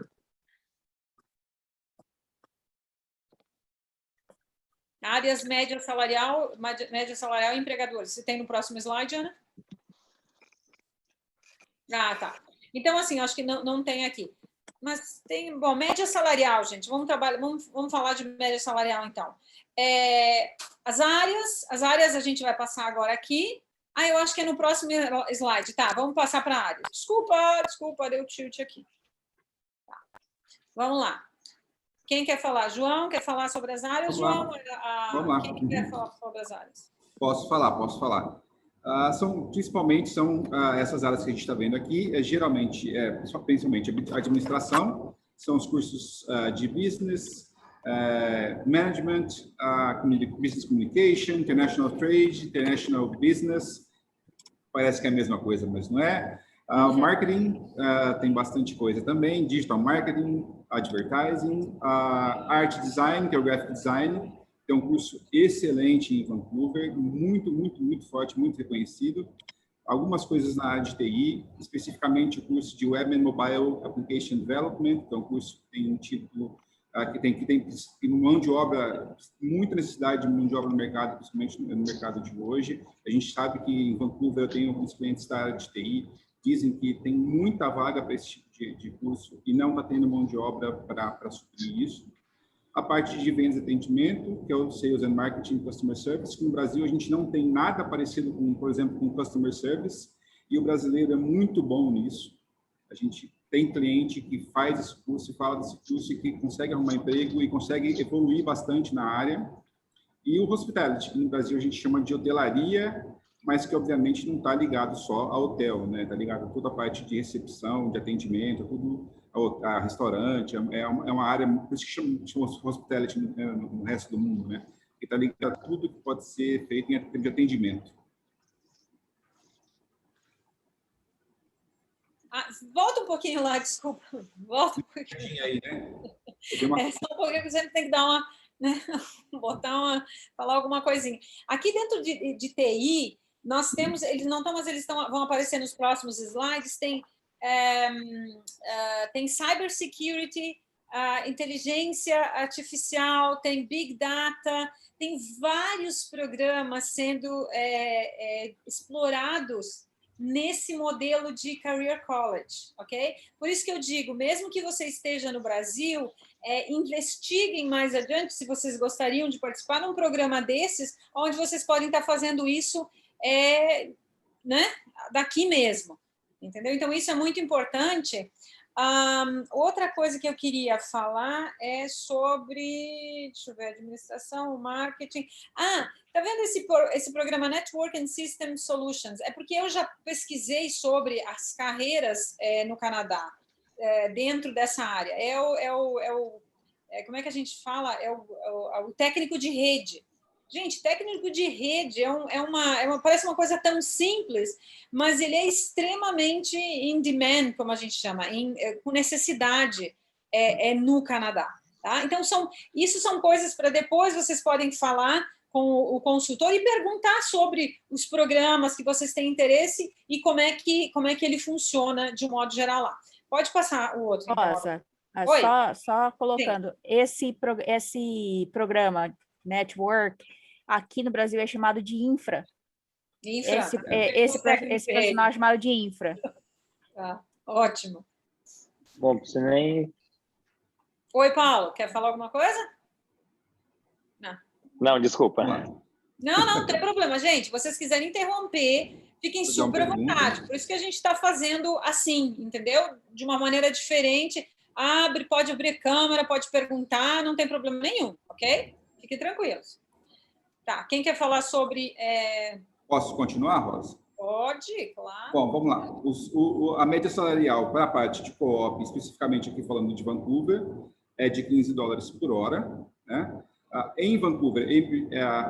Áreas média salarial e empregadores. Você tem no próximo slide, Ana? Tá. Então, assim, acho que não tem aqui. Mas tem, bom, média salarial, gente. Vamos falar de média salarial, então. As áreas a gente vai passar agora aqui. Eu acho que é no próximo slide. Tá, vamos passar para a área. Desculpa, deu tilt aqui. Tá. Vamos lá. Quem quer falar? João, quer falar sobre as áreas? João, vamos lá. Quem quer falar sobre as áreas? Posso falar. Principalmente essas áreas que a gente está vendo aqui, principalmente administração, são os cursos de business, management, business communication, international trade, international business, parece que é a mesma coisa, mas não é. Marketing tem bastante coisa também, digital marketing, advertising, art design, que é o graphic design. É um curso excelente em Vancouver, muito forte, muito reconhecido. Algumas coisas na área de TI, especificamente o curso de Web and Mobile Application Development, que é um curso que tem um título que tem mão de obra, muita necessidade de mão de obra no mercado, principalmente no mercado de hoje. A gente sabe que em Vancouver eu tenho alguns clientes da área de TI, dizem que tem muita vaga para esse tipo de curso e não está tendo mão de obra para suprir isso. A parte de vendas e atendimento, que é o Sales and Marketing Customer Service, que no Brasil a gente não tem nada parecido com, por exemplo, com Customer Service, e o brasileiro é muito bom nisso. A gente tem cliente que faz esse curso e fala desse curso e que consegue arrumar emprego e consegue evoluir bastante na área. E o Hospitality, que no Brasil a gente chama de hotelaria, mas que obviamente não está ligado só ao hotel, né? Está ligado a toda a parte de recepção, de atendimento, tudo a restaurante, é uma área, por isso que chama hospitality no resto do mundo, né? Que está ligado a tudo que pode ser feito em de atendimento. Volta um pouquinho lá, desculpa. Volta um pouquinho. Aí, né? Só um pouquinho que você tem que dar uma, né? Falar alguma coisinha. Aqui dentro de TI, nós temos, eles não estão, mas eles vão aparecer nos próximos slides, tem cybersecurity, inteligência artificial, tem big data, tem vários programas sendo explorados nesse modelo de Career College, ok? Por isso que eu digo, mesmo que você esteja no Brasil, investiguem mais adiante se vocês gostariam de participar de um programa desses, onde vocês podem estar fazendo isso né, daqui mesmo. Entendeu? Então, isso é muito importante. Outra coisa que eu queria falar é sobre, deixa eu ver, administração, marketing. Tá vendo esse programa Network and System Solutions? É porque eu já pesquisei sobre as carreiras no Canadá, dentro dessa área. como é que a gente fala? O técnico de rede. Gente, técnico de rede parece uma coisa tão simples, mas ele é extremamente in demand, como a gente chama, com necessidade no Canadá. Tá? Então, isso são coisas para depois vocês podem falar com o consultor e perguntar sobre os programas que vocês têm interesse e como é que ele funciona de um modo geral lá. Pode passar o outro. Rosa, só colocando, esse programa Network, aqui no Brasil é chamado de infra. Esse profissional é chamado de infra. Tá, ótimo. Bom, você nem... Oi, Paulo, quer falar alguma coisa? Não, desculpa. Não tem problema, gente. Se vocês quiserem interromper, fiquem super à vontade. Por isso que a gente está fazendo assim, entendeu? De uma maneira diferente. Pode abrir câmera, pode perguntar, não tem problema nenhum, ok? Fiquem tranquilos. Tá, quem quer falar sobre... Posso continuar, Rosa? Pode, claro. Bom, vamos lá. A média salarial para a parte de co-op, especificamente aqui falando de Vancouver, é de $15 por hora, né? Em Vancouver,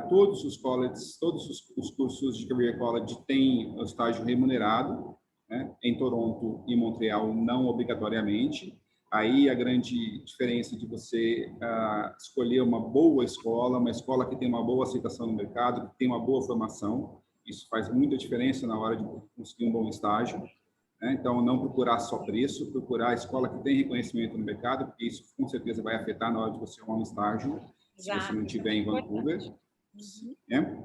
todos os colleges, todos os cursos de Career College têm o estágio remunerado, né? Em Toronto e Montreal, não obrigatoriamente. Aí a grande diferença de você escolher uma boa escola, uma escola que tem uma boa aceitação no mercado, que tem uma boa formação, isso faz muita diferença na hora de conseguir um bom estágio, né? Então, não procurar só preço, procurar a escola que tem reconhecimento no mercado, porque isso com certeza vai afetar na hora de você arrumar um estágio, se você não estiver em Vancouver. Né?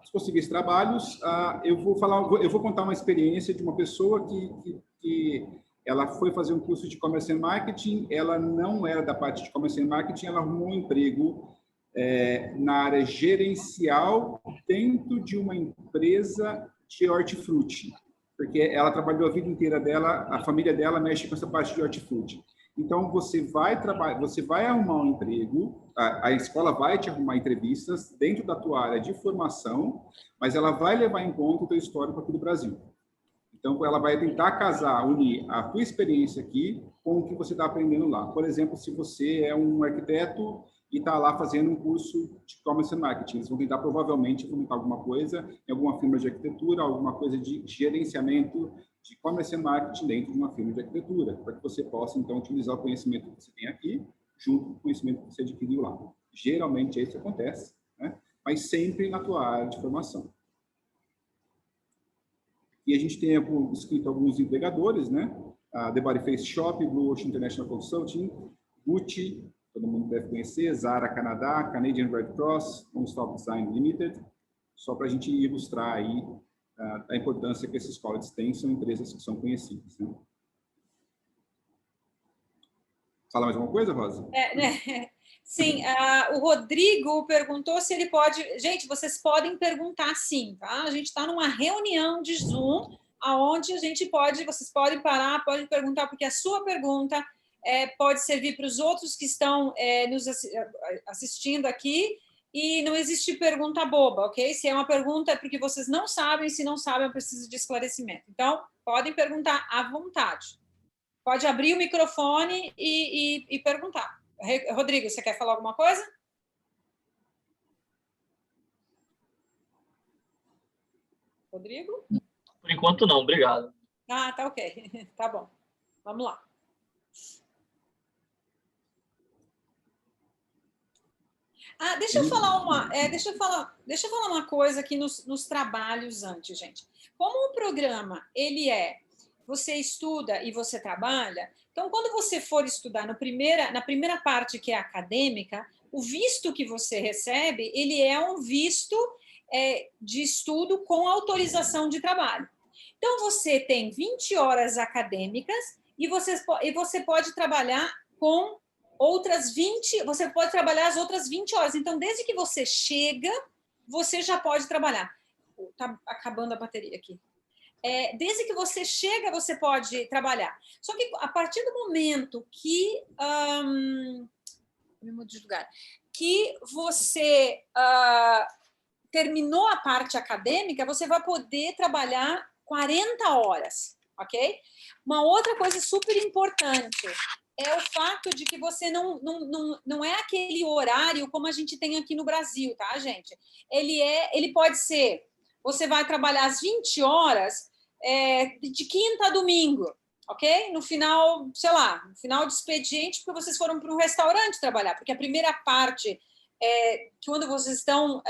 Se conseguir esses trabalhos, eu vou contar uma experiência de uma pessoa que ela foi fazer um curso de Commerce and Marketing, ela não era da parte de Commerce and Marketing, ela arrumou um emprego na área gerencial dentro de uma empresa de hortifruti, porque ela trabalhou a vida inteira dela, a família dela mexe com essa parte de hortifruti. Então, você vai arrumar um emprego, a escola vai te arrumar entrevistas dentro da tua área de formação, mas ela vai levar em conta o teu histórico aqui do Brasil. Então, ela vai tentar unir a tua experiência aqui com o que você está aprendendo lá. Por exemplo, se você é um arquiteto e está lá fazendo um curso de Commerce and Marketing, eles vão tentar provavelmente implementar alguma coisa em alguma firma de arquitetura, alguma coisa de gerenciamento de Commerce and Marketing dentro de uma firma de arquitetura, para que você possa, então, utilizar o conhecimento que você tem aqui junto com o conhecimento que você adquiriu lá. Geralmente, isso acontece, né? Mas sempre na tua área de formação. E a gente tem escrito alguns empregadores, né? The Body Face Shop, Blue Ocean International Consulting, Gucci, todo mundo deve conhecer, Zara Canadá, Canadian Red Cross, One Stop Design Limited, só para a gente ilustrar aí a importância que esses colleges têm, são empresas que são conhecidas. Né? Fala mais alguma coisa, Rosa? Sim, o Rodrigo perguntou se ele pode... Gente, vocês podem perguntar sim, tá? A gente está numa reunião de Zoom, onde vocês podem parar, podem perguntar, porque a sua pergunta pode servir para os outros que estão nos assistindo aqui, e não existe pergunta boba, ok? Se é uma pergunta é porque vocês não sabem, se não sabem, eu preciso de esclarecimento. Então, podem perguntar à vontade. Pode abrir o microfone e perguntar. Rodrigo, você quer falar alguma coisa? Rodrigo? Por enquanto não, obrigado. Tá ok. Tá bom. Vamos lá. Deixa eu falar uma coisa aqui nos trabalhos antes, gente. Como o programa, você estuda e você trabalha, então, quando você for estudar na primeira parte, que é acadêmica, o visto que você recebe, ele é um visto de estudo com autorização de trabalho. Então, você tem 20 horas acadêmicas e você pode trabalhar com outras 20, você pode trabalhar as outras 20 horas. Então, desde que você chega, você já pode trabalhar. Está acabando a bateria aqui. Desde que você chega, você pode trabalhar. Só que a partir do momento que você terminou a parte acadêmica, você vai poder trabalhar 40 horas, ok? Uma outra coisa super importante é o fato de que você não é aquele horário como a gente tem aqui no Brasil, tá, gente? Ele pode ser, você vai trabalhar às 20 horas, de quinta a domingo, ok? No final, sei lá, no final de expediente, porque vocês foram para um restaurante trabalhar, porque a primeira parte que quando vocês estão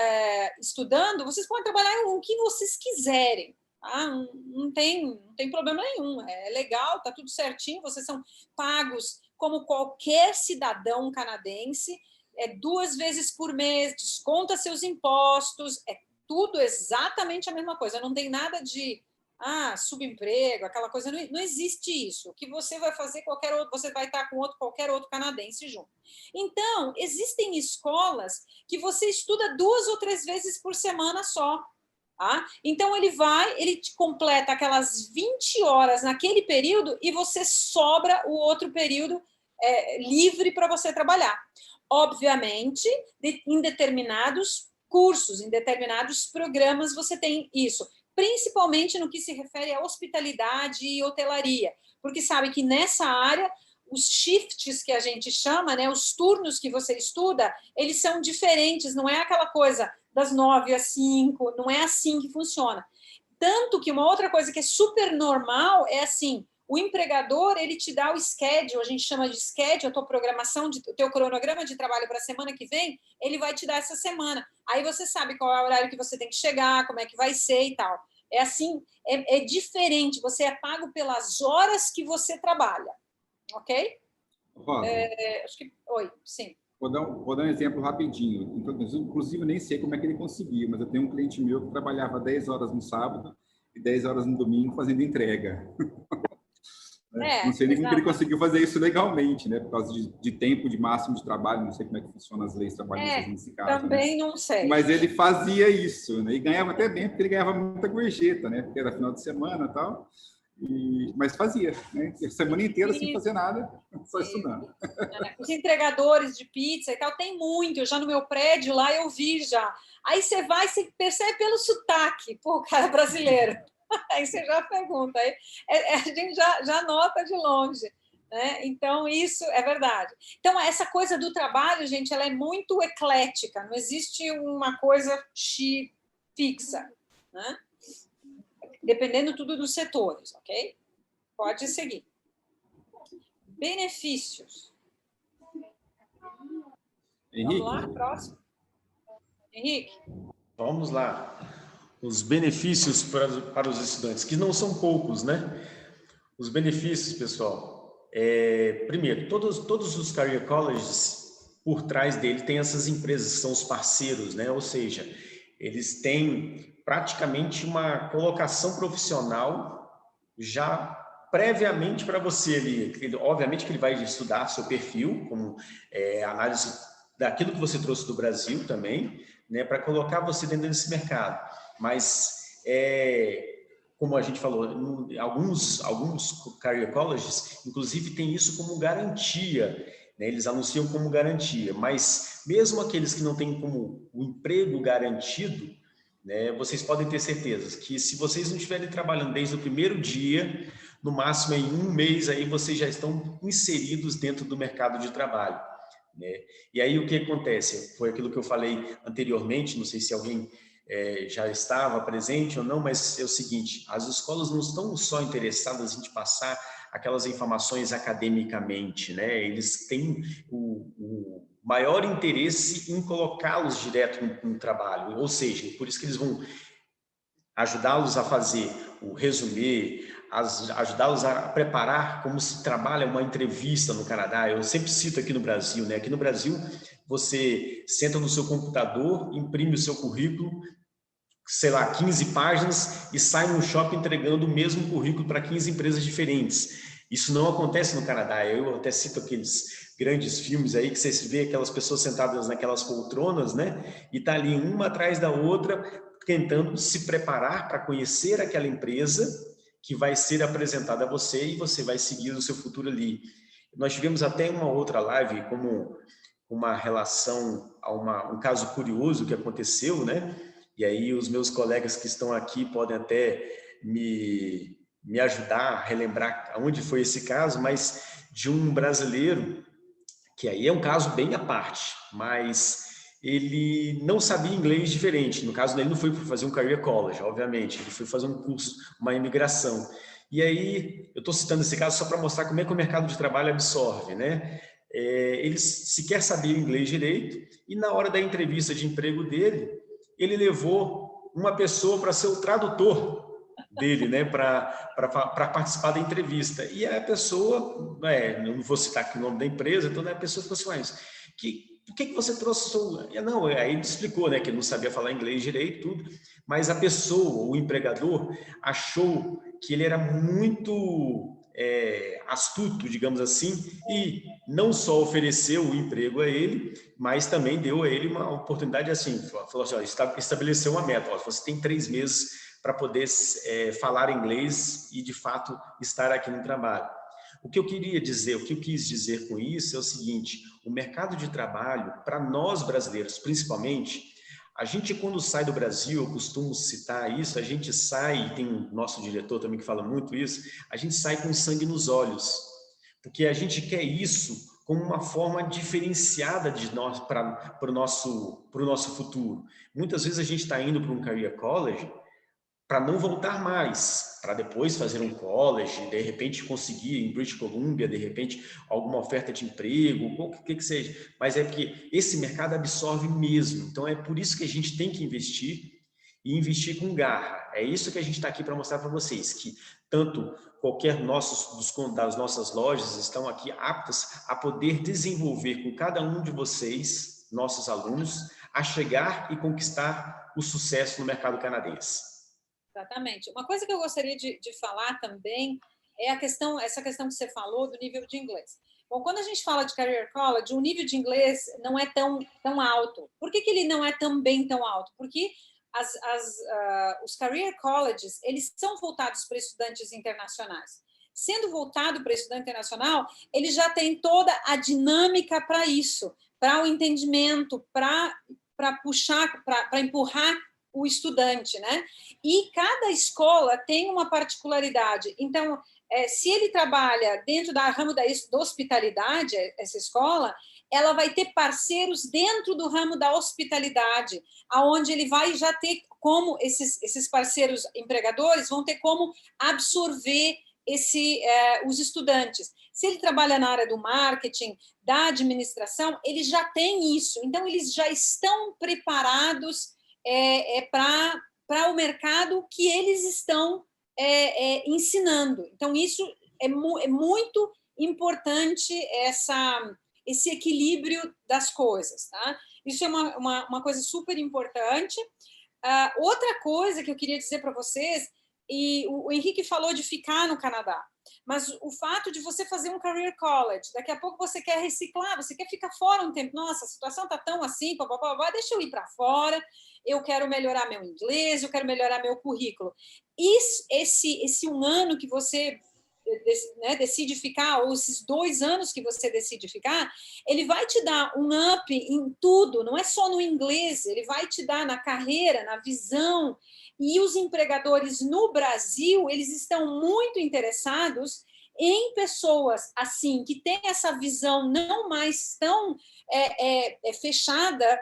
estudando, vocês podem trabalhar o que vocês quiserem. Ah, não tem problema nenhum, é legal, tá tudo certinho, vocês são pagos como qualquer cidadão canadense, 2 vezes por mês, desconta seus impostos, é tudo exatamente a mesma coisa, não tem nada de subemprego, aquela coisa, não existe isso. O que você vai fazer, você vai estar com qualquer outro canadense junto. Então, existem escolas que você estuda 2 ou 3 vezes por semana só. Tá? Então, ele te completa aquelas 20 horas naquele período e você sobra o outro período livre para você trabalhar. Obviamente, em determinados cursos, em determinados programas, você tem isso, principalmente no que se refere à hospitalidade e hotelaria, porque sabe que nessa área, os shifts que a gente chama, né, os turnos que você estuda, eles são diferentes, não é aquela coisa das 9 às 5, não é assim que funciona. Tanto que uma outra coisa que é super normal é assim, o empregador, ele te dá o schedule, a gente chama de schedule, a tua programação, o teu cronograma de trabalho para a semana que vem, ele vai te dar essa semana. Aí você sabe qual é o horário que você tem que chegar, como é que vai ser e tal. É assim, é diferente, você é pago pelas horas que você trabalha, ok? Rosa, acho que... Oi, sim. Vou dar um exemplo rapidinho. Inclusive, eu nem sei como é que ele conseguiu, mas eu tenho um cliente meu que trabalhava 10 horas no sábado e 10 horas no domingo fazendo entrega. Não sei nem como que ele conseguiu fazer isso legalmente, né? Por causa de tempo de máximo de trabalho, não sei como é que funcionam as leis trabalhistas nesse caso. Também, né? Não sei. Mas ele fazia isso, né? E ganhava até bem, porque ele ganhava muita gorjeta, né? Porque era final de semana e tal. Mas fazia, né? A semana inteira sem fazer nada, só estudando. Os entregadores de pizza e tal, tem muito. Eu já no meu prédio lá eu vi já. Aí você percebe pelo sotaque, pô, cara brasileiro. Aí você já pergunta, aí a gente já nota de longe, né? Então, isso é verdade. Então, essa coisa do trabalho, gente, ela é muito eclética, não existe uma coisa fixa, né? Dependendo tudo dos setores, ok? Pode seguir. Benefícios. Henrique. Vamos lá, próximo. Henrique. Vamos lá. Os benefícios para os estudantes, que não são poucos, né? Os benefícios, pessoal, primeiro, todos os career colleges, por trás dele, tem essas empresas, que são os parceiros, né? Ou seja, eles têm praticamente uma colocação profissional já previamente para você ali. Obviamente que ele vai estudar seu perfil, como análise daquilo que você trouxe do Brasil também, né? Para colocar você dentro desse mercado. Mas, como a gente falou, alguns career colleges, inclusive, têm isso como garantia, né? Eles anunciam como garantia, mas mesmo aqueles que não têm como o emprego garantido, né, vocês podem ter certeza que se vocês não estiverem trabalhando desde o primeiro dia, no máximo em 1 mês, aí vocês já estão inseridos dentro do mercado de trabalho, né? E aí o que acontece? Foi aquilo que eu falei anteriormente, não sei se alguém já estava presente ou não, mas é o seguinte, as escolas não estão só interessadas em te passar aquelas informações academicamente, né? Eles têm o maior interesse em colocá-los direto no trabalho, ou seja, por isso que eles vão ajudá-los a fazer o resumê, ajudá-los a preparar como se trabalha uma entrevista no Canadá. Eu sempre cito aqui no Brasil, né? Aqui no Brasil, você senta no seu computador, imprime o seu currículo, sei lá, 15 páginas e sai no shopping entregando o mesmo currículo para 15 empresas diferentes. Isso não acontece no Canadá. Eu até cito aqueles grandes filmes aí que vocês vê aquelas pessoas sentadas naquelas poltronas, né? E tá ali uma atrás da outra tentando se preparar para conhecer aquela empresa que vai ser apresentada a você e você vai seguir o seu futuro ali. Nós tivemos até uma outra live como uma relação a um caso curioso que aconteceu, né? E aí os meus colegas que estão aqui podem até me ajudar a relembrar onde foi esse caso, mas de um brasileiro, que aí é um caso bem à parte, mas ele não sabia inglês diferente. No caso dele, não foi para fazer um career college, obviamente, ele foi fazer um curso, uma imigração. E aí, eu estou citando esse caso só para mostrar como é que o mercado de trabalho absorve, né? Ele sequer sabia inglês direito, e na hora da entrevista de emprego dele, ele levou uma pessoa para ser o tradutor dele, né, para participar da entrevista. E a pessoa, não vou citar aqui o nome da empresa, então a pessoa ficou assim, mas por que você trouxe sua... Não, aí ele explicou, né, que ele não sabia falar inglês direito, tudo, mas a pessoa, o empregador, achou que ele era muito astuto, digamos assim, e não só ofereceu o emprego a ele, mas também deu a ele uma oportunidade assim, falou assim, ó, estabeleceu uma meta, ó, você tem 3 meses para poder falar inglês e, de fato, estar aqui no trabalho. O que eu queria dizer, o que eu quis dizer com isso é o seguinte, o mercado de trabalho, para nós brasileiros, principalmente, a gente, quando sai do Brasil, eu costumo citar isso, a gente sai, tem o nosso diretor também que fala muito isso, a gente sai com sangue nos olhos, porque a gente quer isso como uma forma diferenciada de nós para o nosso futuro. Muitas vezes a gente está indo para um career college para não voltar mais, para depois fazer um college, de repente conseguir em British Columbia, de repente alguma oferta de emprego, o que seja. Mas é porque esse mercado absorve mesmo. Então é por isso que a gente tem que investir e investir com garra. É isso que a gente está aqui para mostrar para vocês, que tanto qualquer das nossas lojas estão aqui aptas a poder desenvolver com cada um de vocês, nossos alunos, a chegar e conquistar o sucesso no mercado canadense. Exatamente. Uma coisa que eu gostaria de falar também é essa questão que você falou do nível de inglês. Bom, quando a gente fala de Career College, o nível de inglês não é tão alto. Por que ele não é também tão alto? Porque os Career Colleges, eles são voltados para estudantes internacionais. Sendo voltado para estudante internacional, ele já tem toda a dinâmica para isso, para o entendimento, para puxar, para empurrar o estudante, né? E cada escola tem uma particularidade. Então, se ele trabalha dentro da ramo da hospitalidade, essa escola, ela vai ter parceiros dentro do ramo da hospitalidade, aonde ele vai já ter como esses parceiros empregadores vão ter como absorver os estudantes. Se ele trabalha na área do marketing, da administração, ele já tem isso. Então, eles já estão preparados para o mercado que eles estão ensinando. Então, isso é muito importante, esse equilíbrio das coisas. Tá? Isso é uma coisa super importante. Outra coisa que eu queria dizer para vocês, e o Henrique falou de ficar no Canadá, mas o fato de você fazer um career college, daqui a pouco você quer reciclar, você quer ficar fora um tempo, nossa, a situação está tão assim, deixa eu ir para fora, eu quero melhorar meu inglês, eu quero melhorar meu currículo. Esse 1 ano que você decide ficar, ou esses 2 anos que você decide ficar, ele vai te dar um up em tudo, não é só no inglês, ele vai te dar na carreira, na visão. E os empregadores no Brasil, eles estão muito interessados em pessoas assim, que têm essa visão não mais tão fechada,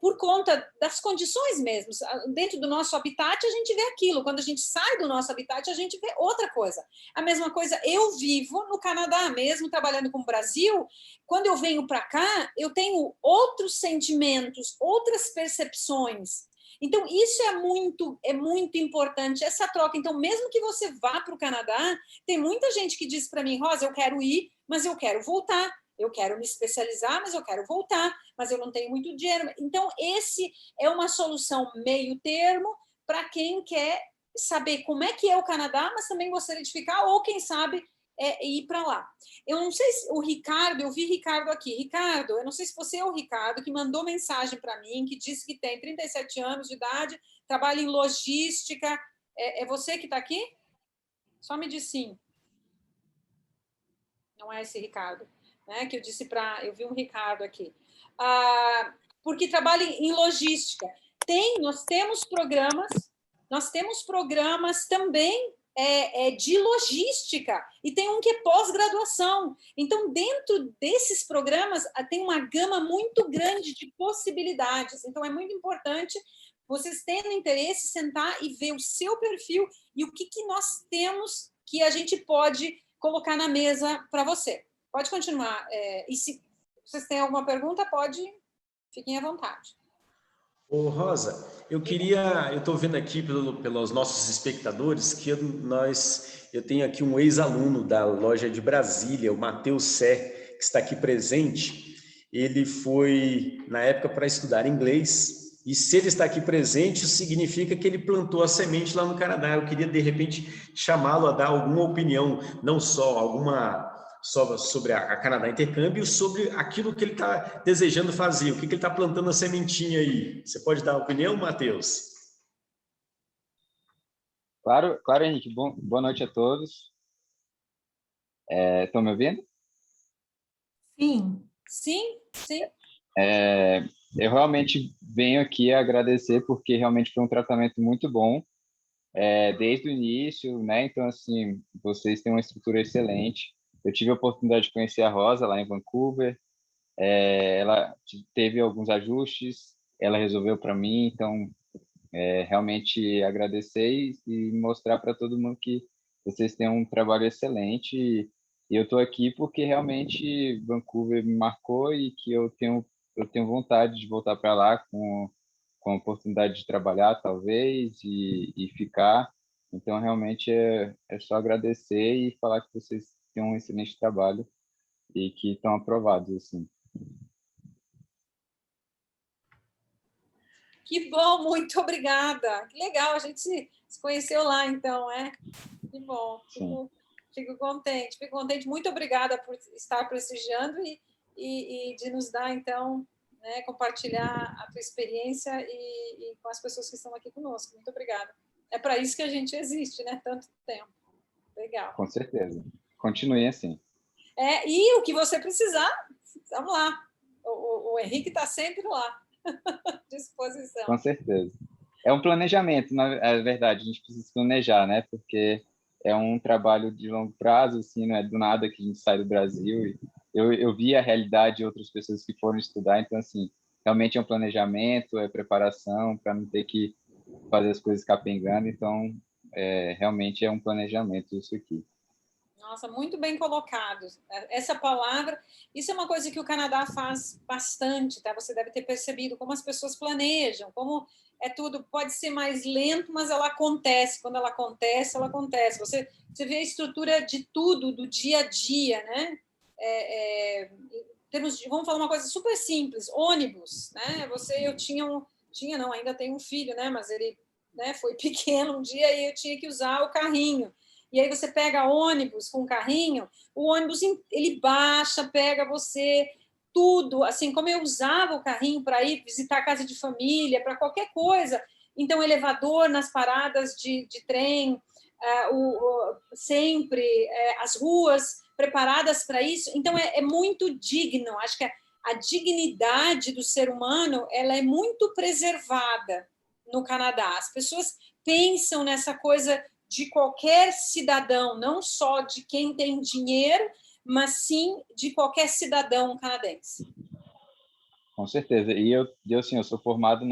por conta das condições mesmo. Dentro do nosso habitat, a gente vê aquilo. Quando a gente sai do nosso habitat, a gente vê outra coisa. A mesma coisa, eu vivo no Canadá mesmo, trabalhando com o Brasil. Quando eu venho para cá, eu tenho outros sentimentos, outras percepções. Então, isso é muito importante, essa troca. Então, mesmo que você vá para o Canadá, tem muita gente que diz para mim, Rosa, eu quero ir, mas eu quero voltar. Eu quero me especializar, mas eu quero voltar, mas eu não tenho muito dinheiro. Então, esse é uma solução meio termo para quem quer saber como é que é o Canadá, mas também gostaria de ficar, ou quem sabe ir para lá. Eu não sei se o Ricardo, eu vi Ricardo aqui. Ricardo, eu não sei se você é o Ricardo que mandou mensagem para mim, que disse que tem 37 anos de idade, trabalha em logística. É você que está aqui? Só me diz sim. Não é esse Ricardo. Né, que eu disse eu vi um Ricardo aqui, porque trabalha em logística. Nós temos programas também de logística, e tem um que é pós-graduação. Então, dentro desses programas, tem uma gama muito grande de possibilidades. Então, é muito importante vocês tendo interesse, sentar e ver o seu perfil e o que nós temos que a gente pode colocar na mesa para você. Pode continuar. E se vocês têm alguma pergunta, fiquem à vontade. Ô, Rosa, eu estou vendo aqui pelos nossos espectadores que eu tenho aqui um ex-aluno da loja de Brasília, o Matheus Sé, que está aqui presente. Ele foi, na época, para estudar inglês, e se ele está aqui presente, significa que ele plantou a semente lá no Canadá. Eu queria, de repente, chamá-lo a dar alguma opinião, não só sobre a Canadá Intercâmbio, sobre aquilo que ele está desejando fazer, o que ele está plantando a sementinha aí. Você pode dar opinião, Matheus? Claro, Henrique. Boa noite a todos. Estão me ouvindo? Sim. Sim. Eu realmente venho aqui agradecer, porque realmente foi um tratamento muito bom, desde o início, né? Então, assim, vocês têm uma estrutura excelente. Eu tive a oportunidade de conhecer a Rosa lá em Vancouver. Ela teve alguns ajustes, ela resolveu para mim. Então, realmente agradecer e mostrar para todo mundo que vocês têm um trabalho excelente. E eu estou aqui porque realmente Vancouver me marcou e que eu tenho vontade de voltar para lá com a oportunidade de trabalhar, talvez, e ficar. Então, realmente, é só agradecer e falar que vocês têm um excelente trabalho e que estão aprovados, assim. Que bom, muito obrigada. Que legal, a gente se conheceu lá, então, Que bom. Fico contente. Muito obrigada por estar prestigiando e de nos dar, então, né, compartilhar a tua experiência e com as pessoas que estão aqui conosco. Muito obrigada. É para isso que a gente existe, né? Tanto tempo. Legal. Com certeza. Continue assim. E o que você precisar, vamos lá. O Henrique está sempre lá, à disposição. Com certeza. É um planejamento, na verdade, a gente precisa se planejar, né? Porque é um trabalho de longo prazo, assim, não é do nada que a gente sai do Brasil. E eu vi a realidade de outras pessoas que foram estudar, então, assim, realmente é um planejamento, é preparação para não ter que fazer as coisas capengando. Então, realmente é um planejamento isso aqui. Nossa, muito bem colocado. Essa palavra, isso é uma coisa que o Canadá faz bastante, tá? Você deve ter percebido como as pessoas planejam, como tudo, pode ser mais lento, mas ela acontece. Quando ela acontece, ela acontece. Você vê a estrutura de tudo, do dia a dia, né? Vamos falar uma coisa super simples, ônibus, né? Ainda tenho um filho, né? Mas ele, né, foi pequeno um dia e eu tinha que usar o carrinho. E aí você pega ônibus com carrinho, o ônibus ele baixa, pega você, tudo, assim, como eu usava o carrinho para ir visitar a casa de família, para qualquer coisa. Então, elevador nas paradas de trem, sempre, as ruas preparadas para isso. Então, é muito digno. Acho que a dignidade do ser humano ela é muito preservada no Canadá. As pessoas pensam nessa coisa de qualquer cidadão, não só de quem tem dinheiro, mas sim de qualquer cidadão canadense. Com certeza. E eu sou formado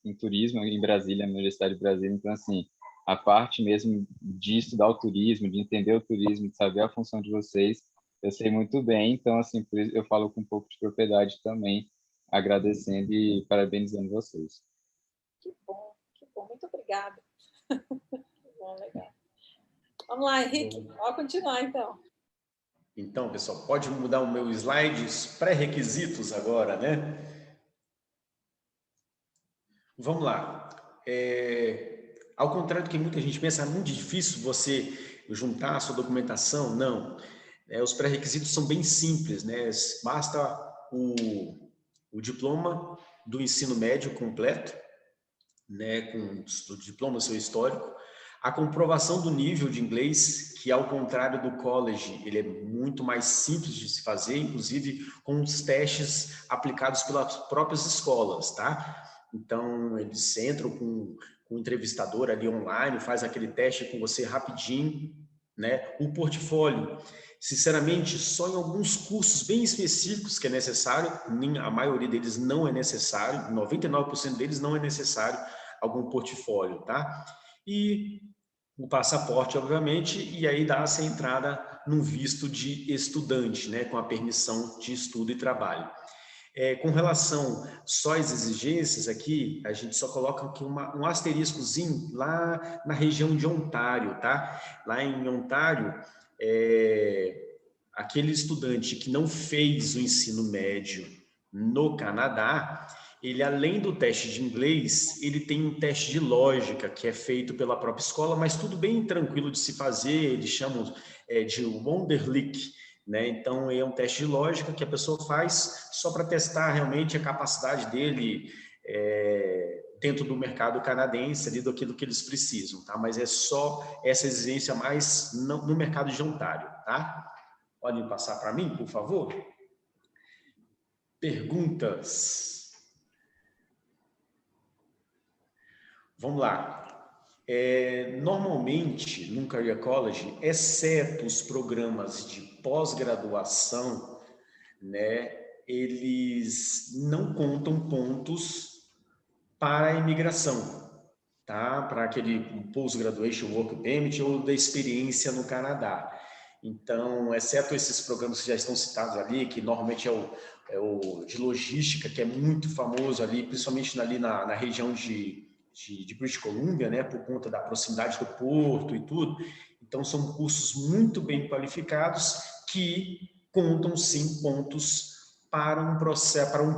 em turismo em Brasília, na Universidade de Brasília. Então, assim, a parte mesmo de estudar o turismo, de entender o turismo, de saber a função de vocês, eu sei muito bem. Então, assim, por isso eu falo com um pouco de propriedade também, agradecendo e parabenizando vocês. Que bom. Muito obrigada. Legal. Vamos lá, Henrique. Vamos continuar, então. Então, pessoal, pode mudar o meu slide, os pré-requisitos agora, né? Vamos lá. Ao contrário do que muita gente pensa, é muito difícil você juntar a sua documentação. Não. Os pré-requisitos são bem simples, né? Basta o diploma do ensino médio completo, né? Com o diploma, seu histórico. A comprovação do nível de inglês, que ao contrário do college, ele é muito mais simples de se fazer, inclusive com os testes aplicados pelas próprias escolas, tá? Então, eles entram com o entrevistador ali online, faz aquele teste com você rapidinho, né? O portfólio, sinceramente, só em alguns cursos bem específicos que é necessário, a maioria deles não é necessário, 99% deles não é necessário algum portfólio, tá? E o passaporte, obviamente, e aí dá essa entrada num visto de estudante, né? Com a permissão de estudo e trabalho. Com relação só às exigências aqui, a gente só coloca aqui um asteriscozinho lá na região de Ontário, tá? Lá em Ontário, aquele estudante que não fez o ensino médio no Canadá, ele, além do teste de inglês, ele tem um teste de lógica que é feito pela própria escola, mas tudo bem tranquilo de se fazer, eles chamam de Wonderlic, né? Então, é um teste de lógica que a pessoa faz só para testar realmente a capacidade dele dentro do mercado canadense, ali daquilo que eles precisam, tá? Mas é só essa exigência mais no mercado de Ontário, tá? Podem passar para mim, por favor? Perguntas? Vamos lá. Normalmente, no Career College, exceto os programas de pós-graduação, né, eles não contam pontos para a imigração, tá? Para aquele Post-Graduation Work Permit ou da experiência no Canadá. Então, exceto esses programas que já estão citados ali, que normalmente é o de logística, que é muito famoso ali, principalmente ali na região de British Columbia, né, por conta da proximidade do porto e tudo. Então, são cursos muito bem qualificados que contam, sim, pontos para um processo, para um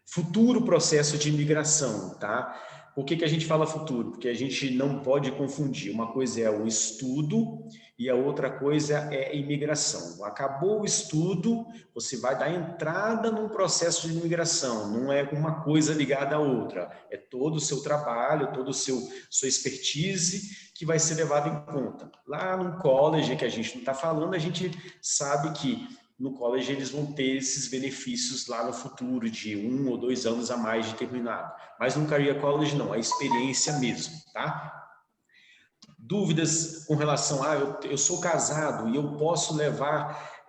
futuro processo de imigração, tá? Por que a gente fala futuro? Porque a gente não pode confundir. Uma coisa é o estudo e a outra coisa é a imigração. Acabou o estudo, você vai dar entrada num processo de imigração. Não é uma coisa ligada à outra. É todo o seu trabalho, toda a sua expertise que vai ser levado em conta. Lá no college, que a gente não está falando, a gente sabe que no college eles vão ter esses benefícios lá no futuro, de 1 ou 2 anos a mais de terminado. Mas no Career College não, é experiência mesmo, tá? Dúvidas com relação a, eu sou casado e eu posso levar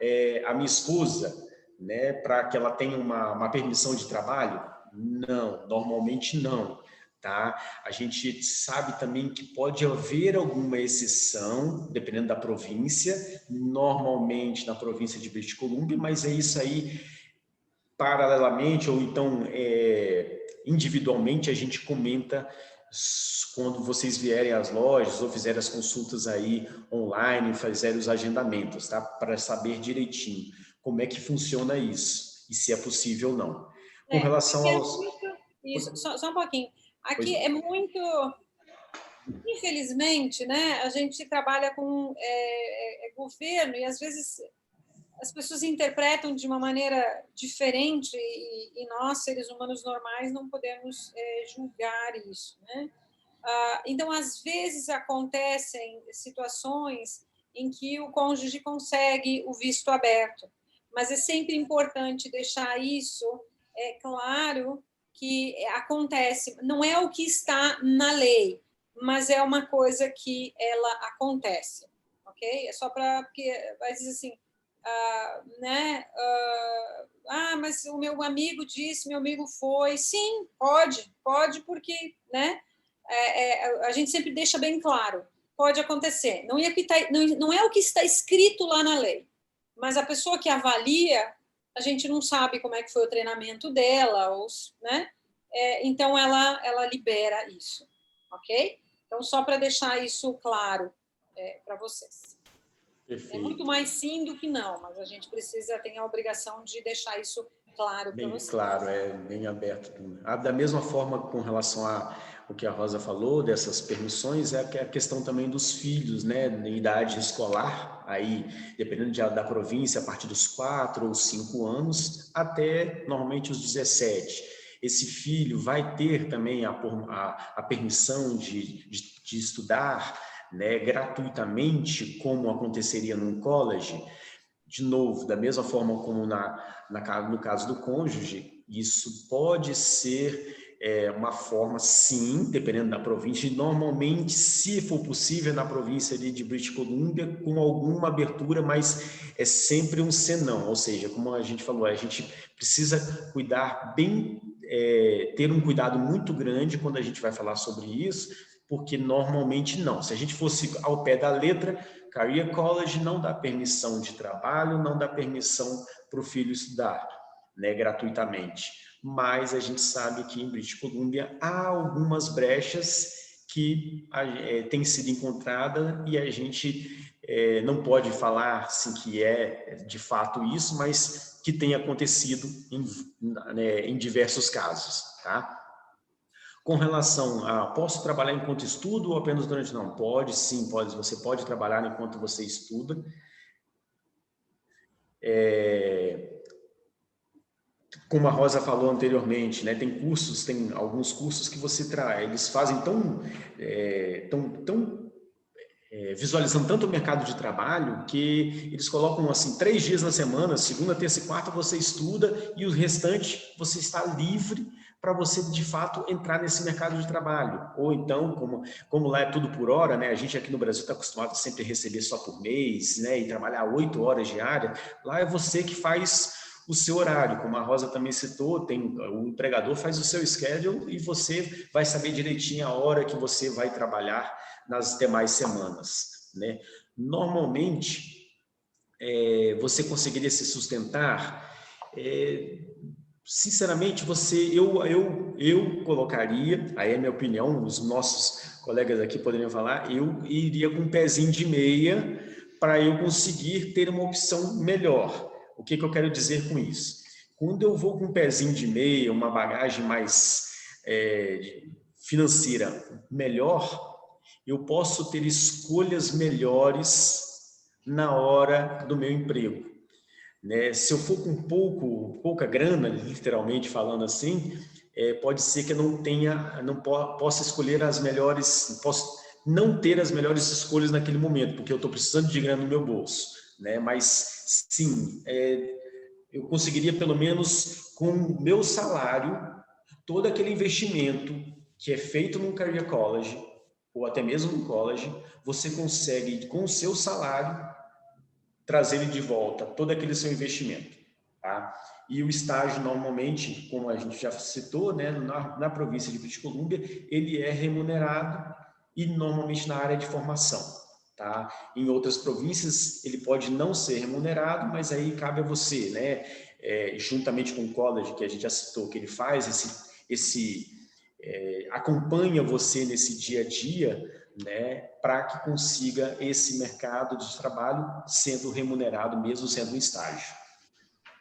a minha esposa, né, para que ela tenha uma permissão de trabalho? Não, normalmente não. Tá? A gente sabe também que pode haver alguma exceção, dependendo da província, normalmente na província de British Columbia, mas é isso aí, paralelamente, ou então individualmente, a gente comenta quando vocês vierem às lojas ou fizerem as consultas aí online, fizerem os agendamentos, tá? Para saber direitinho como é que funciona isso, e se é possível ou não. Com relação aos... Isso, só um pouquinho. Aqui é muito, infelizmente, né? A gente trabalha com governo e às vezes as pessoas interpretam de uma maneira diferente e nós, seres humanos normais, não podemos julgar isso, né? Então, às vezes acontecem situações em que o cônjuge consegue o visto aberto, mas é sempre importante deixar isso claro, que acontece, não é o que está na lei, mas é uma coisa que ela acontece, ok? É só para, porque vai dizer assim, né? Mas o meu amigo disse, meu amigo foi, sim, pode porque, né? A gente sempre deixa bem claro, pode acontecer, não é o que está escrito lá na lei, mas a pessoa que avalia, a gente não sabe como é que foi o treinamento dela, né? Então, ela libera isso, ok? Então, só para deixar isso claro para vocês. Perfeito. É muito mais sim do que não, mas a gente tem a obrigação de deixar isso claro para vocês. Claro, bem aberto. Da mesma forma, com relação ao que a Rosa falou, dessas permissões, é a questão também dos filhos, né, em idade escolar, aí, dependendo da província, a partir dos 4 ou 5 anos, até, normalmente, os 17. Esse filho vai ter também a permissão de estudar, né, gratuitamente, como aconteceria num college. De novo, da mesma forma como no caso do cônjuge, Isso pode ser uma forma, sim, dependendo da província, e normalmente, se for possível, na província ali de British Columbia, com alguma abertura, mas é sempre um senão, ou seja, como a gente falou, a gente precisa cuidar bem, ter um cuidado muito grande quando a gente vai falar sobre isso, porque normalmente não. Se a gente fosse ao pé da letra, Career College não dá permissão de trabalho, não dá permissão para o filho estudar, né, gratuitamente. Mas a gente sabe que em British Columbia há algumas brechas que têm sido encontradas e a gente não pode falar assim, que é de fato isso, mas que tem acontecido em diversos casos, tá? Com relação a posso trabalhar enquanto estudo ou apenas durante... Não, pode sim, pode. Você pode trabalhar enquanto você estuda. Como a Rosa falou anteriormente, né, tem alguns cursos que você traz, eles fazem visualizando tanto o mercado de trabalho que eles colocam assim 3 dias na semana, segunda, terça e quarta você estuda e o restante você está livre para você de fato entrar nesse mercado de trabalho. Ou então, como lá é tudo por hora, né, a gente aqui no Brasil está acostumado a sempre receber só por mês, né, e trabalhar 8 horas diárias, lá é você que faz o seu horário, como a Rosa também citou, o empregador faz o seu schedule e você vai saber direitinho a hora que você vai trabalhar nas demais semanas, né? Normalmente, você conseguiria se sustentar, sinceramente, eu colocaria, aí é minha opinião, os nossos colegas aqui poderiam falar, eu iria com um pezinho de meia para eu conseguir ter uma opção melhor. O que eu quero dizer com isso? Quando eu vou com um pezinho de meia, uma bagagem mais financeira melhor, eu posso ter escolhas melhores na hora do meu emprego. Né? Se eu for com pouca grana, literalmente falando assim, pode ser que eu não possa escolher as melhores, posso não ter as melhores escolhas naquele momento, porque eu estou precisando de grana no meu bolso. Né? Mas, sim, eu conseguiria, pelo menos, com o meu salário, todo aquele investimento que é feito num Career College, ou até mesmo no college, você consegue, com o seu salário, trazer ele de volta, todo aquele seu investimento. Tá? E o estágio, normalmente, como a gente já citou, né, na província de British Columbia, ele é remunerado e normalmente na área de formação. Tá? Em outras províncias, ele pode não ser remunerado, mas aí cabe a você, né? Juntamente com o college, que a gente já citou, que ele faz acompanha você nesse dia a dia, né, para que consiga esse mercado de trabalho sendo remunerado, mesmo sendo um estágio.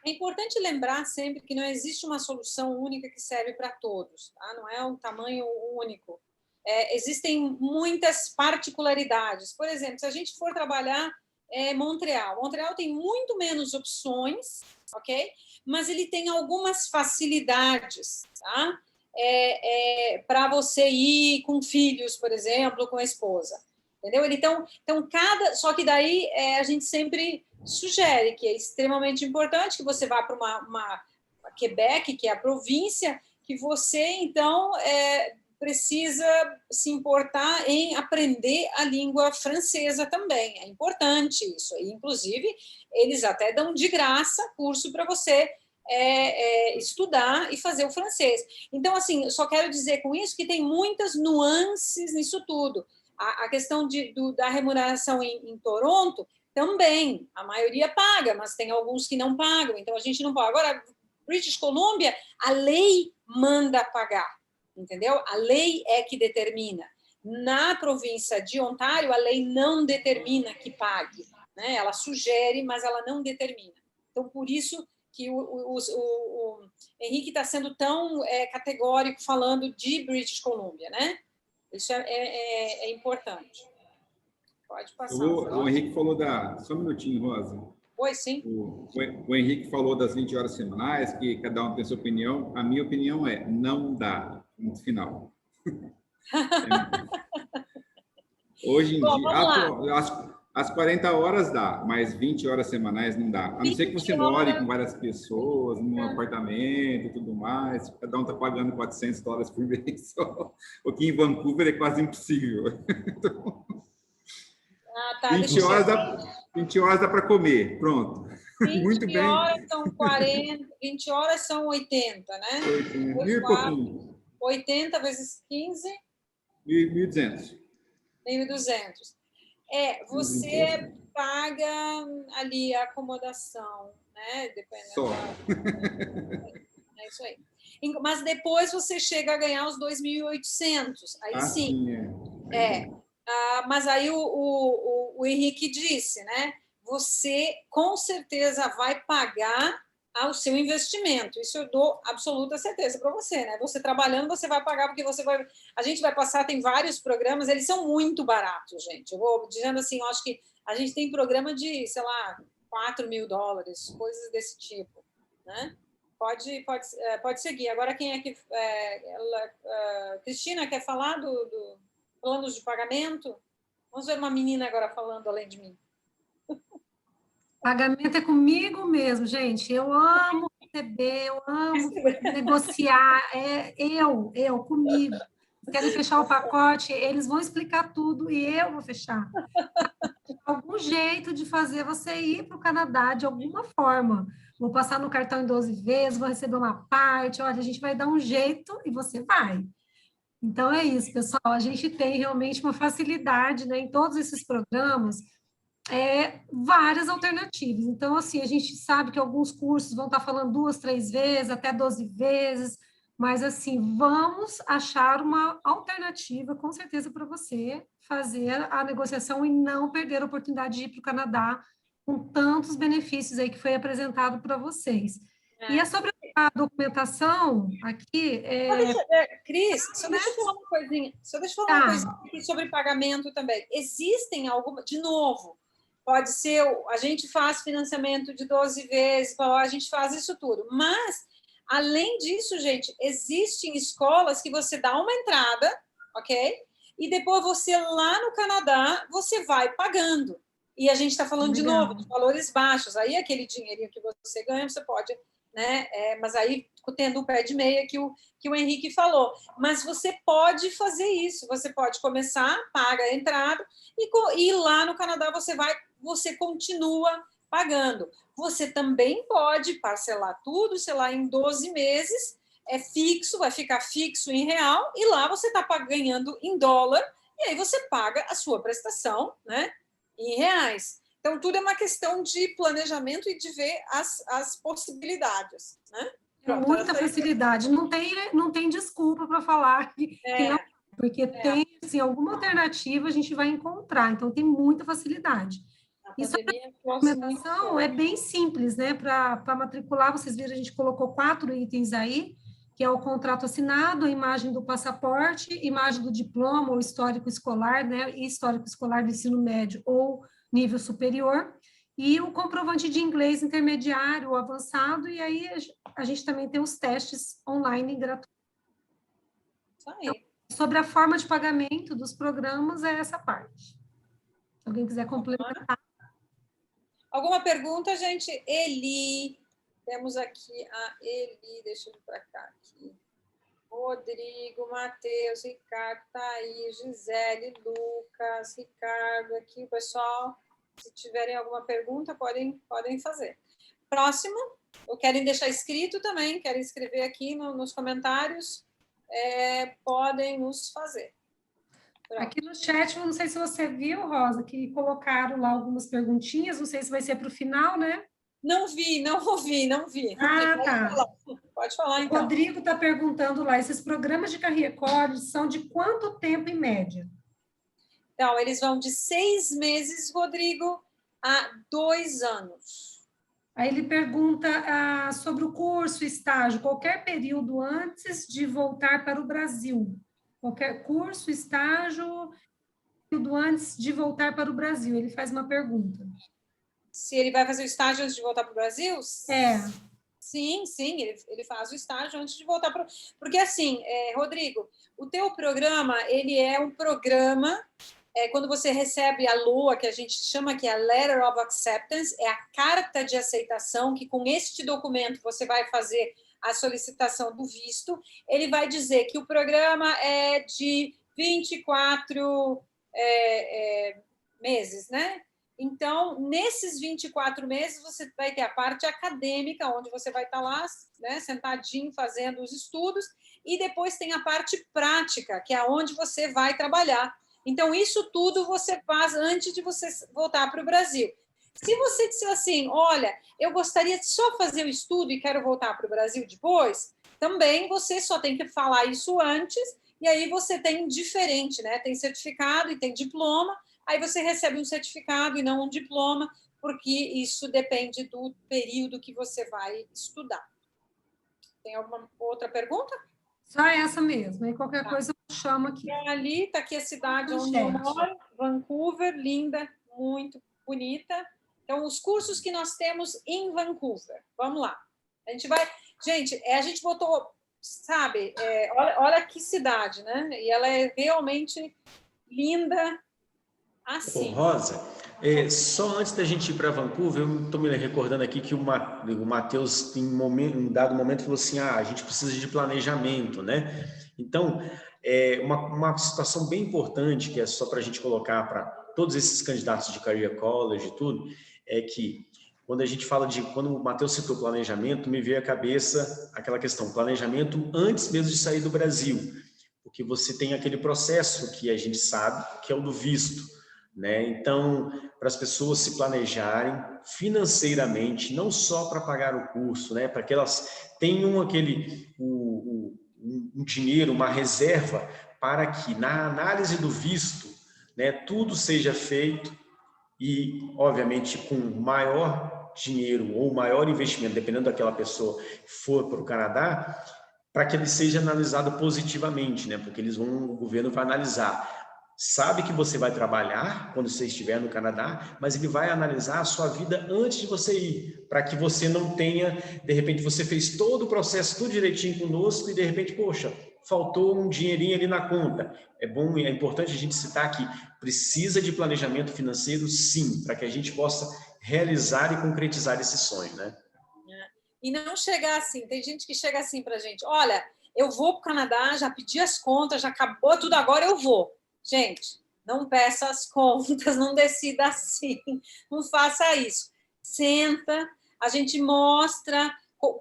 É importante lembrar sempre que não existe uma solução única que serve para todos, tá? Não é um tamanho único. Existem muitas particularidades. Por exemplo, se a gente for trabalhar Montreal tem muito menos opções, ok? Mas ele tem algumas facilidades, tá? Para você ir com filhos, por exemplo, com a esposa, entendeu? Então só que daí a gente sempre sugere que é extremamente importante que você vá para uma Quebec, que é a província, que você então precisa se importar em aprender a língua francesa também. É importante isso. E, inclusive, eles até dão de graça curso para você estudar e fazer o francês. Então, assim, eu só quero dizer com isso que tem muitas nuances nisso tudo. A questão da remuneração em Toronto também, a maioria paga, mas tem alguns que não pagam, então a gente não paga. Agora, British Columbia, a lei manda pagar, entendeu? A lei é que determina. Na província de Ontário, a lei não determina que pague, né? Ela sugere, mas ela não determina. Então, por isso que o Henrique está sendo tão categórico falando de British Columbia, né? Isso é importante. Pode passar. O Henrique falou Só um minutinho, Rosa. Oi, sim. O Henrique falou das 20 horas semanais, que cada um tem sua opinião. A minha opinião é, não dá, no final. Hoje em dia, As 40 horas dá, mas 20 horas semanais não dá. A não ser que você more com várias pessoas, num apartamento e tudo mais. Cada um está pagando $400 por mês só. O que em Vancouver é quase impossível. Então, tá, 20 horas dá para comer. Pronto. 20 Muito bem. horas são 40, 20 horas são 80, né? 1.000 e pouquinho. 80 vezes 15? 1.200. 1.200. Você paga ali a acomodação, né? Dependendo. Só. É isso aí. Mas depois você chega a ganhar os 2.800. Aí sim. Mas aí o Henrique disse, né? Você com certeza vai pagar ao seu investimento. Isso eu dou absoluta certeza para você, né? Você trabalhando, você vai pagar, porque você vai. A gente vai passar, tem vários programas, eles são muito baratos, gente. Eu vou dizendo assim, eu acho que a gente tem programa de, sei lá, $4.000, coisas desse tipo, né? Pode seguir. Agora, quem é que. Cristina, quer falar do planos de pagamento? Vamos ver uma menina agora falando além de mim. Pagamento é comigo mesmo, gente. Eu amo receber, eu amo negociar. Eu, comigo. Querem fechar o pacote, eles vão explicar tudo e eu vou fechar. Algum jeito de fazer você ir para o Canadá de alguma forma. Vou passar no cartão em 12 vezes, vou receber uma parte. Olha, a gente vai dar um jeito e você vai. Então, é isso, pessoal. A gente tem realmente uma facilidade, né, em todos esses programas, várias alternativas. Então, assim, a gente sabe que alguns cursos vão estar falando 2, 3 vezes, até 12 vezes, mas, assim, vamos achar uma alternativa, com certeza, para você fazer a negociação e não perder a oportunidade de ir para o Canadá com tantos benefícios aí que foi apresentado para vocês. E é sobre a documentação aqui... Cris, só deixa eu falar uma coisinha. Uma coisinha aqui sobre pagamento também. Existem algumas... De novo, pode ser... A gente faz financiamento de 12 vezes, a gente faz isso tudo. Mas, além disso, gente, existem escolas que você dá uma entrada, ok? E depois você, lá no Canadá, você vai pagando. E a gente está falando, de novo, de valores baixos. Aí, aquele dinheirinho que você ganha, você pode... Né? Mas aí tendo o pé de meia que o Henrique falou. Mas você pode fazer isso, você pode começar, paga a entrada, e lá no Canadá você continua pagando. Você também pode parcelar tudo, sei lá, em 12 meses, é fixo, vai ficar fixo em real, e lá você está ganhando em dólar, e aí você paga a sua prestação, né, em reais. Então, tudo é uma questão de planejamento e de ver as possibilidades, né? Pronto, muita facilidade. Não tem desculpa para falar que não, porque tem, assim, alguma alternativa a gente vai encontrar. Então, tem muita facilidade. Isso, a documentação é bem simples, né? Para matricular, vocês viram, a gente colocou 4 itens aí, que é o contrato assinado, a imagem do passaporte, imagem do diploma ou histórico escolar, né? E histórico escolar do ensino médio ou nível superior, e o comprovante de inglês intermediário ou avançado, e aí a gente também tem os testes online gratuitos. Então, sobre a forma de pagamento dos programas, é essa parte. Se alguém quiser complementar. Alguma pergunta, gente? Eli, temos aqui a Eli, deixa eu ir para cá aqui. Rodrigo, Matheus, Ricardo, Thaís, Gisele, Lucas, Ricardo, aqui, pessoal. Se tiverem alguma pergunta, podem fazer. Próximo, ou querem deixar escrito também, querem escrever aqui nos comentários, podem nos fazer. Pronto. Aqui no chat, não sei se você viu, Rosa, que colocaram lá algumas perguntinhas, não sei se vai ser para o final, né? Não vi. Tá. Pode falar, então. O Rodrigo está perguntando lá, esses programas de Career College são de quanto tempo em média? Então, eles vão de 6 meses, Rodrigo, a 2 anos. Aí ele pergunta sobre o curso, estágio, qualquer período antes de voltar para o Brasil. Qualquer curso, estágio, período antes de voltar para o Brasil. Ele faz uma pergunta. Se ele vai fazer o estágio antes de voltar para o Brasil? Sim, ele faz o estágio antes de voltar para... Porque, assim, Rodrigo, o teu programa, ele é um programa quando você recebe a LOA, que a gente chama que é a Letter of Acceptance, é a carta de aceitação, que com este documento você vai fazer a solicitação do visto. Ele vai dizer que o programa é de 24 meses, né? Então, nesses 24 meses, você vai ter a parte acadêmica, onde você vai estar lá, né, sentadinho, fazendo os estudos, e depois tem a parte prática, que é onde você vai trabalhar. Então, isso tudo você faz antes de você voltar para o Brasil. Se você disser assim, olha, eu gostaria de só fazer o estudo e quero voltar para o Brasil depois, também você só tem que falar isso antes, e aí você tem diferente, né? Tem certificado e tem diploma, aí você recebe um certificado e não um diploma, porque isso depende do período que você vai estudar. Tem alguma outra pergunta? Só essa mesmo, e qualquer coisa eu chamo aqui. Ali, está aqui a cidade onde eu moro, Vancouver, linda, muito bonita. Então, os cursos que nós temos em Vancouver. Vamos lá. A gente vai... Gente, a gente botou, sabe, olha que cidade, né? E ela é realmente linda, assim. Ô, Rosa, só antes da gente ir para Vancouver, eu estou me recordando aqui que o Matheus, em um dado momento, falou assim, a gente precisa de planejamento, né? Então, uma situação bem importante, que é só para a gente colocar para todos esses candidatos de Career College e tudo, é que quando a gente fala quando o Matheus citou planejamento, me veio à cabeça aquela questão, planejamento antes mesmo de sair do Brasil, porque você tem aquele processo que a gente sabe, que é o do visto, né? Então, para as pessoas se planejarem financeiramente, não só para pagar o curso, né? Para que elas tenham um dinheiro, uma reserva, para que na análise do visto, né, tudo seja feito e, obviamente, com maior dinheiro ou maior investimento, dependendo daquela pessoa for para o Canadá, para que ele seja analisado positivamente, né? Porque o governo vai analisar. Sabe que você vai trabalhar quando você estiver no Canadá, mas ele vai analisar a sua vida antes de você ir, para que você não tenha, de repente, você fez todo o processo, tudo direitinho conosco e, de repente, poxa, faltou um dinheirinho ali na conta. É bom, é importante a gente citar que precisa de planejamento financeiro, sim, para que a gente possa realizar e concretizar esse sonho, né? E não chegar assim, tem gente que chega assim para a gente, olha, eu vou para o Canadá, já pedi as contas, já acabou tudo, agora eu vou. Gente, não peça as contas, não decida assim, não faça isso. Senta, a gente mostra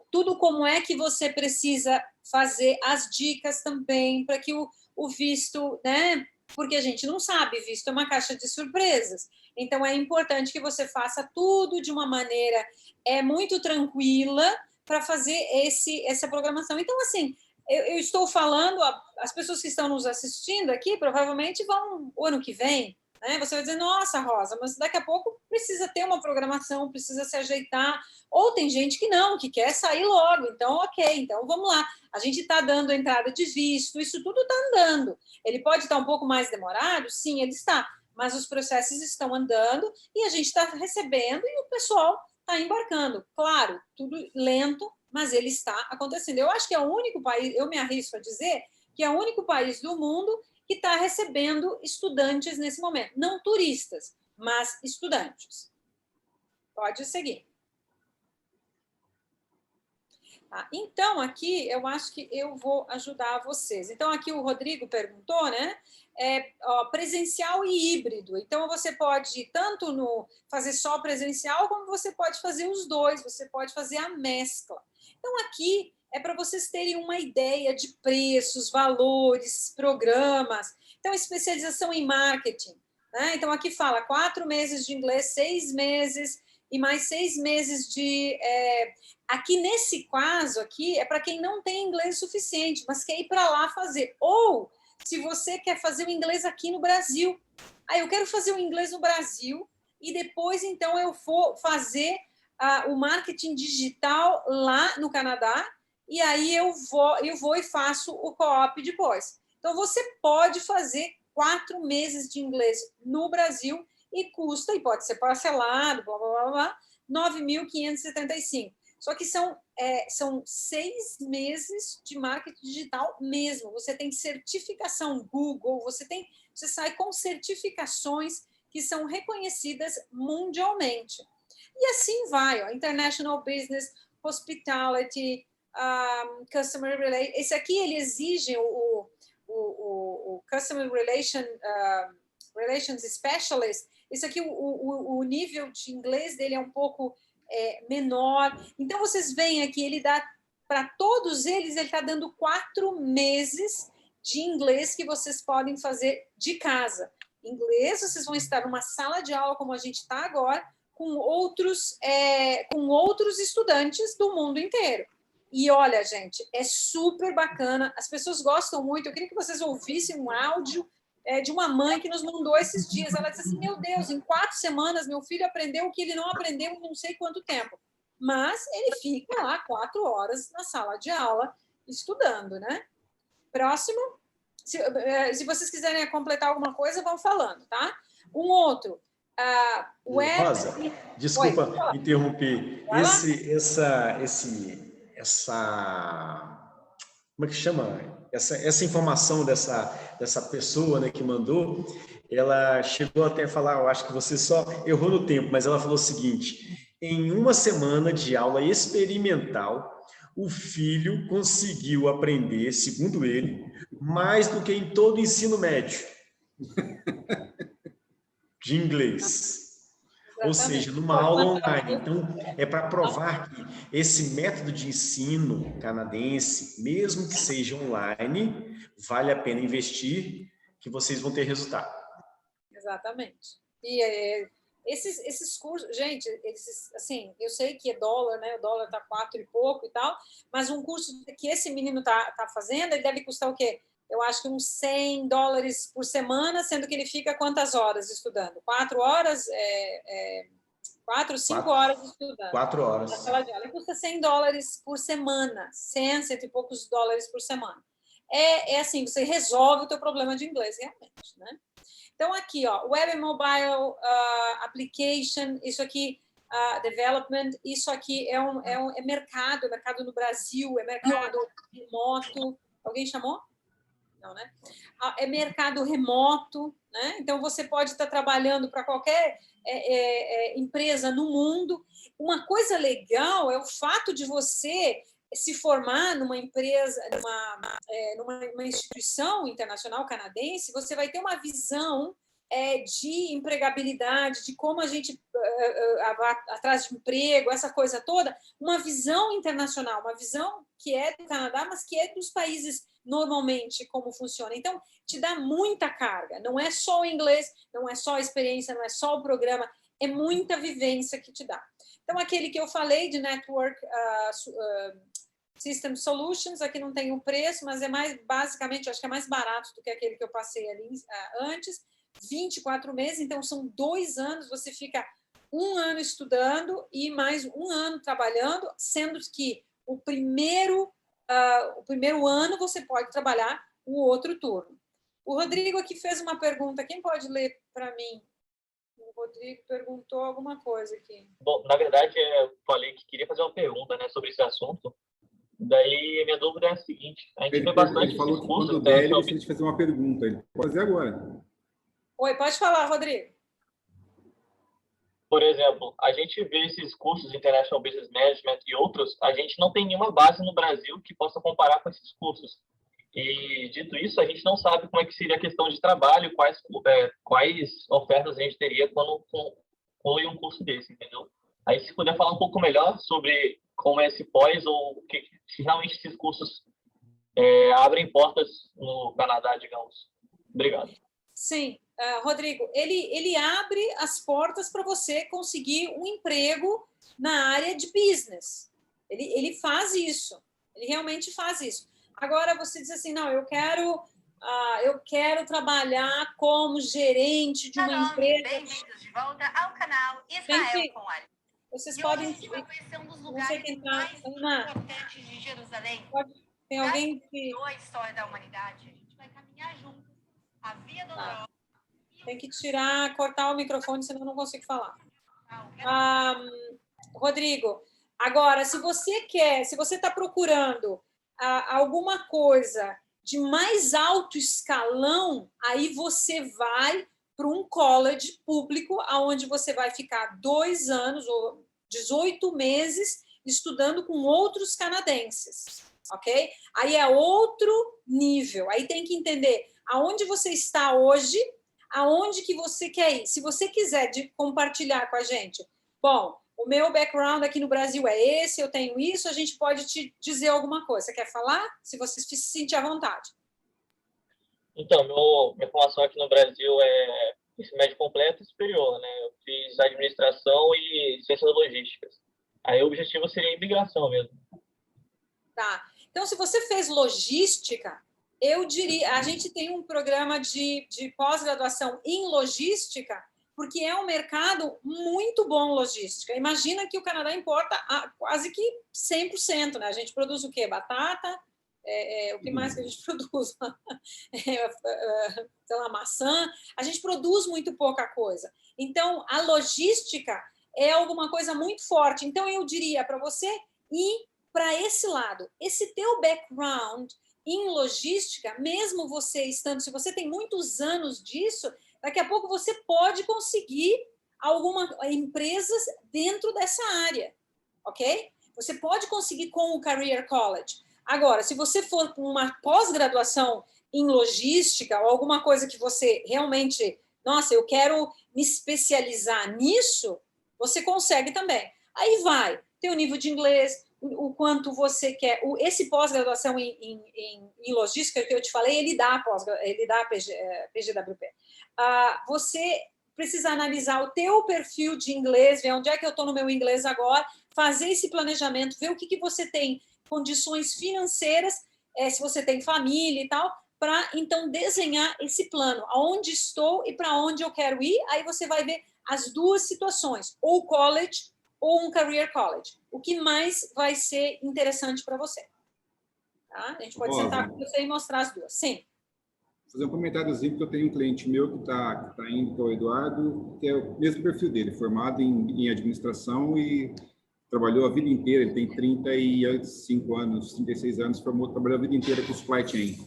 tudo como é que você precisa fazer, as dicas também, para que o visto, né? Porque a gente não sabe, visto é uma caixa de surpresas. Então, é importante que você faça tudo de uma maneira muito tranquila para fazer essa programação. Então, assim, eu estou falando, as pessoas que estão nos assistindo aqui provavelmente vão o ano que vem, né? Você vai dizer, nossa, Rosa, mas daqui a pouco precisa ter uma programação, precisa se ajeitar. Ou tem gente que não, que quer sair logo. Então, ok, então vamos lá. A gente está dando entrada de visto, isso tudo está andando. Ele pode estar um pouco mais demorado? Sim, ele está. Mas os processos estão andando e a gente está recebendo e o pessoal está embarcando. Claro, tudo lento, mas ele está acontecendo. Eu acho que é o único país, eu me arrisco a dizer, que é o único país do mundo que está recebendo estudantes nesse momento. Não turistas, mas estudantes. Pode seguir. Tá, então, aqui, eu acho que eu vou ajudar vocês. Então, aqui o Rodrigo perguntou, né? Presencial e híbrido. Então, você pode tanto fazer só presencial, como você pode fazer os dois, você pode fazer a mescla. Então, aqui é para vocês terem uma ideia de preços, valores, programas. Então, especialização em marketing, né? Então, aqui fala 4 meses de inglês, 6 meses e mais 6 meses de... Aqui, nesse caso, aqui, é para quem não tem inglês suficiente, mas quer ir para lá fazer. Ou, se você quer fazer o inglês aqui no Brasil. Eu quero fazer o inglês no Brasil e depois, então, eu vou fazer o marketing digital lá no Canadá e aí eu vou e faço o co-op depois. Então, você pode fazer 4 meses de inglês no Brasil e custa, e pode ser parcelado, blá, blá, blá, blá, 9.575. Só que são 6 meses de marketing digital mesmo. Você tem certificação Google, você tem você sai com certificações que são reconhecidas mundialmente. E assim vai, ó, International Business, Hospitality, Customer Relations. Esse aqui, ele exige o Customer Relations Specialist. Esse aqui, o nível de inglês dele é um pouco menor. Então, vocês veem aqui, ele dá, para todos eles, ele está dando 4 meses de inglês que vocês podem fazer de casa. Inglês, vocês vão estar numa sala de aula, como a gente está agora, com outros estudantes do mundo inteiro. E olha, gente, é super bacana, as pessoas gostam muito. Eu queria que vocês ouvissem um áudio de uma mãe que nos mandou esses dias. Ela disse assim, meu Deus, em 4 semanas meu filho aprendeu o que ele não aprendeu em não sei quanto tempo. Mas ele fica lá 4 horas na sala de aula estudando, né? Próximo. Se vocês quiserem completar alguma coisa, vão falando, tá? Um outro. Rosa, desculpa interromper. Como é que chama? Essa informação dessa pessoa, né, que mandou, ela chegou até a falar, eu acho que você só errou no tempo, mas ela falou o seguinte: em uma semana de aula experimental, o filho conseguiu aprender, segundo ele, mais do que em todo o ensino médio de inglês. Exatamente. Ou seja, numa aula online. Então, é para provar que esse método de ensino canadense, mesmo que seja online, vale a pena investir, que vocês vão ter resultado. Exatamente. E esses cursos, gente, assim, eu sei que é dólar, né? O dólar está 4 e pouco e tal, mas um curso que esse menino tá fazendo, ele deve custar o quê? Eu acho que uns $100 por semana, sendo que ele fica quantas horas estudando? 4 horas? 4, 5 horas estudando. 4 horas. Na sala de aula. Ele custa $100 por semana. 100 e poucos dólares por semana. É assim, você resolve o teu problema de inglês, realmente, né? Então, aqui, ó, Web and Mobile Application, isso aqui, Development, isso aqui é mercado no Brasil, é mercado remoto. Alguém chamou? Não, né? É mercado remoto, né? Então, você pode estar trabalhando para qualquer empresa no mundo. Uma coisa legal é o fato de você se formar numa empresa, numa instituição internacional canadense, você vai ter uma visão de empregabilidade, de como a gente atrás de emprego, essa coisa toda, uma visão internacional, uma visão que é do Canadá, mas que é dos países normalmente como funciona. Então, te dá muita carga. Não é só o inglês, não é só a experiência, não é só o programa, é muita vivência que te dá. Então, aquele que eu falei de Network System Solutions, aqui não tem o preço, mas é mais, basicamente, acho que é mais barato do que aquele que eu passei ali antes, 24 meses, então são 2 anos, você fica 1 ano estudando e mais 1 ano trabalhando, sendo que o primeiro ano você pode trabalhar o outro turno. O Rodrigo aqui fez uma pergunta, quem pode ler para mim? O Rodrigo perguntou alguma coisa aqui. Bom, na verdade, eu falei que queria fazer uma pergunta, né, sobre esse assunto. Daí, a minha dúvida é a seguinte. A gente vê bastante ele falou esses que cursos... quando der, ele gostaria de fazer uma pergunta. Ele pode fazer agora. Oi, pode falar, Rodrigo. Por exemplo, a gente vê esses cursos de International Business Management e outros, a gente não tem nenhuma base no Brasil que possa comparar com esses cursos. E, dito isso, a gente não sabe como é que seria a questão de trabalho, quais ofertas a gente teria quando conclui um curso desse, entendeu? Aí, se puder falar um pouco melhor sobre como é esse pós, ou se realmente esses cursos abrem portas no Canadá, digamos. Obrigado. Sim, Rodrigo, ele abre as portas para você conseguir um emprego na área de business. Ele faz isso, ele realmente faz isso. Agora, você diz assim, não, eu quero trabalhar como gerente de uma empresa. Bem-vindos de volta ao canal Israel com Ali. Vocês podem... A gente vai conhecer um dos lugares mais importantes de Jerusalém. Tem alguém que... A história da humanidade. A gente vai caminhar juntos. A Via Dolorosa. Tem que cortar o microfone, senão eu não consigo falar. Rodrigo, agora, se você está procurando alguma coisa de mais alto escalão, aí você vai para um college público, onde você vai ficar 2 anos ou 18 meses estudando com outros canadenses, ok? Aí é outro nível. Aí tem que entender aonde você está hoje, aonde que você quer ir. Se você quiser compartilhar com a gente, bom, o meu background aqui no Brasil é esse, eu tenho isso, a gente pode te dizer alguma coisa. Você quer falar? Se você se sentir à vontade. Então, minha formação aqui no Brasil é ensino médio completo e superior, né? Eu fiz administração e ciências logísticas. Aí o objetivo seria a imigração mesmo. Tá. Então, se você fez logística, eu diria, a gente tem um programa de pós-graduação em logística, porque é um mercado muito bom logística. Imagina que o Canadá importa quase que 100%, né? A gente produz o quê? Batata? O que mais que a gente produz? Sei lá, maçã. A gente produz muito pouca coisa. Então, a logística é alguma coisa muito forte. Então, eu diria para você ir para esse lado. Esse teu background em logística, mesmo você estando, se você tem muitos anos disso, daqui a pouco você pode conseguir algumas empresas dentro dessa área, ok? Você pode conseguir com o Career College. Agora, se você for para uma pós-graduação em logística ou alguma coisa que você realmente, nossa, eu quero me especializar nisso, você consegue também. Aí vai, tem o nível de inglês, o quanto você quer. Esse pós-graduação em logística que eu te falei, ele dá PGWP. Você precisa analisar o teu perfil de inglês, ver onde é que eu estou no meu inglês agora, fazer esse planejamento, ver o que você tem, condições financeiras, se você tem família e tal, para então desenhar esse plano, aonde estou e para onde eu quero ir. Aí você vai ver as duas situações, ou college ou um career college. O que mais vai ser interessante para você? Tá? A gente pode sentar com você e mostrar as duas. Sim. Vou fazer um comentáriozinho, porque eu tenho um cliente meu que está indo, que é o Eduardo, que é o mesmo perfil dele, formado em administração e trabalhou a vida inteira, ele tem 35 anos, 36 anos, trabalhou a vida inteira com supply chain.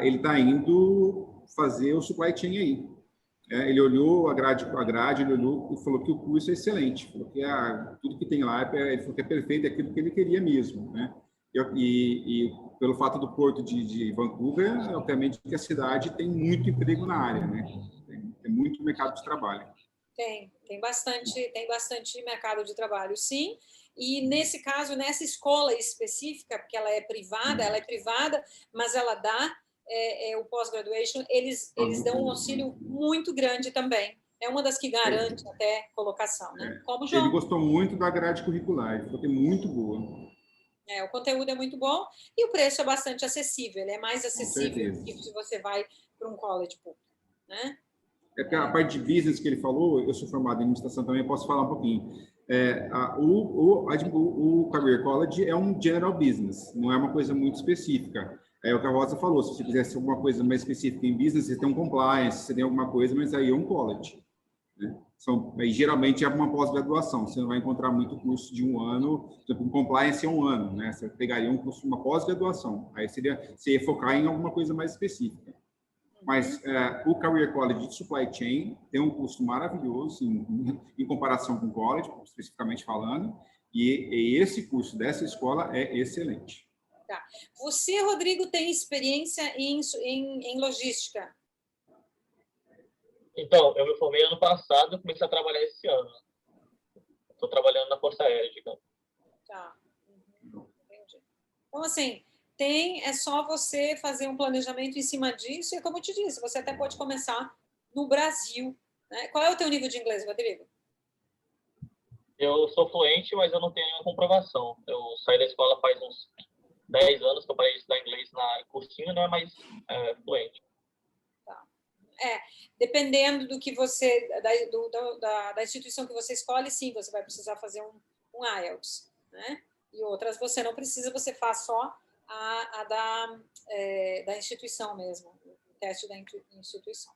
Ele está indo fazer o supply chain aí. Ele olhou a grade, ele olhou e falou que o curso é excelente, falou que tudo que tem lá, ele falou que é perfeito, é aquilo que ele queria mesmo, né? E pelo fato do porto de Vancouver, obviamente que a cidade tem muito emprego na área, né? Tem muito mercado de trabalho. Tem bastante mercado de trabalho, sim. E nesse caso, nessa escola específica, porque ela é privada, mas ela dá o pós-graduation, eles dão um auxílio muito grande também. É uma das que garante até colocação, né? Como João. Ele gostou muito da grade curricular, ele falou que é muito boa. O conteúdo é muito bom e o preço é bastante acessível. Ele é mais acessível do que se você vai para um college público, né? A parte de business que ele falou, eu sou formado em administração também, posso falar um pouquinho. O Career College é um general business, não é uma coisa muito específica. É o que a Rosa falou, se você quisesse alguma coisa mais específica em business, você tem um compliance, você tem alguma coisa, mas aí é um college. Né? Aí, geralmente é uma pós-graduação, você não vai encontrar muito curso de 1 ano, por exemplo, um compliance é 1 ano, né? Você pegaria um curso, uma pós-graduação, aí você ia focar em alguma coisa mais específica. Mas o Career College de Supply Chain tem um custo maravilhoso em comparação com o college, especificamente falando, e esse curso dessa escola é excelente. Tá. Você, Rodrigo, tem experiência em logística? Então, eu me formei ano passado e comecei a trabalhar esse ano. Estou trabalhando na Força Aérea, digamos. Tá. Entendi. Então, assim, é só você fazer um planejamento em cima disso e, como eu te disse, você até pode começar no Brasil. Né? Qual é o teu nível de inglês, Rodrigo? Eu sou fluente, mas eu não tenho nenhuma comprovação. Eu saí da escola faz uns 10 anos que eu parei de estudar inglês na cursinho, né? Mas fluente. Tá. Dependendo do que você, da instituição que você escolhe, sim, você vai precisar fazer um IELTS, né? E outras você não precisa, você faz só da instituição mesmo, o teste da instituição.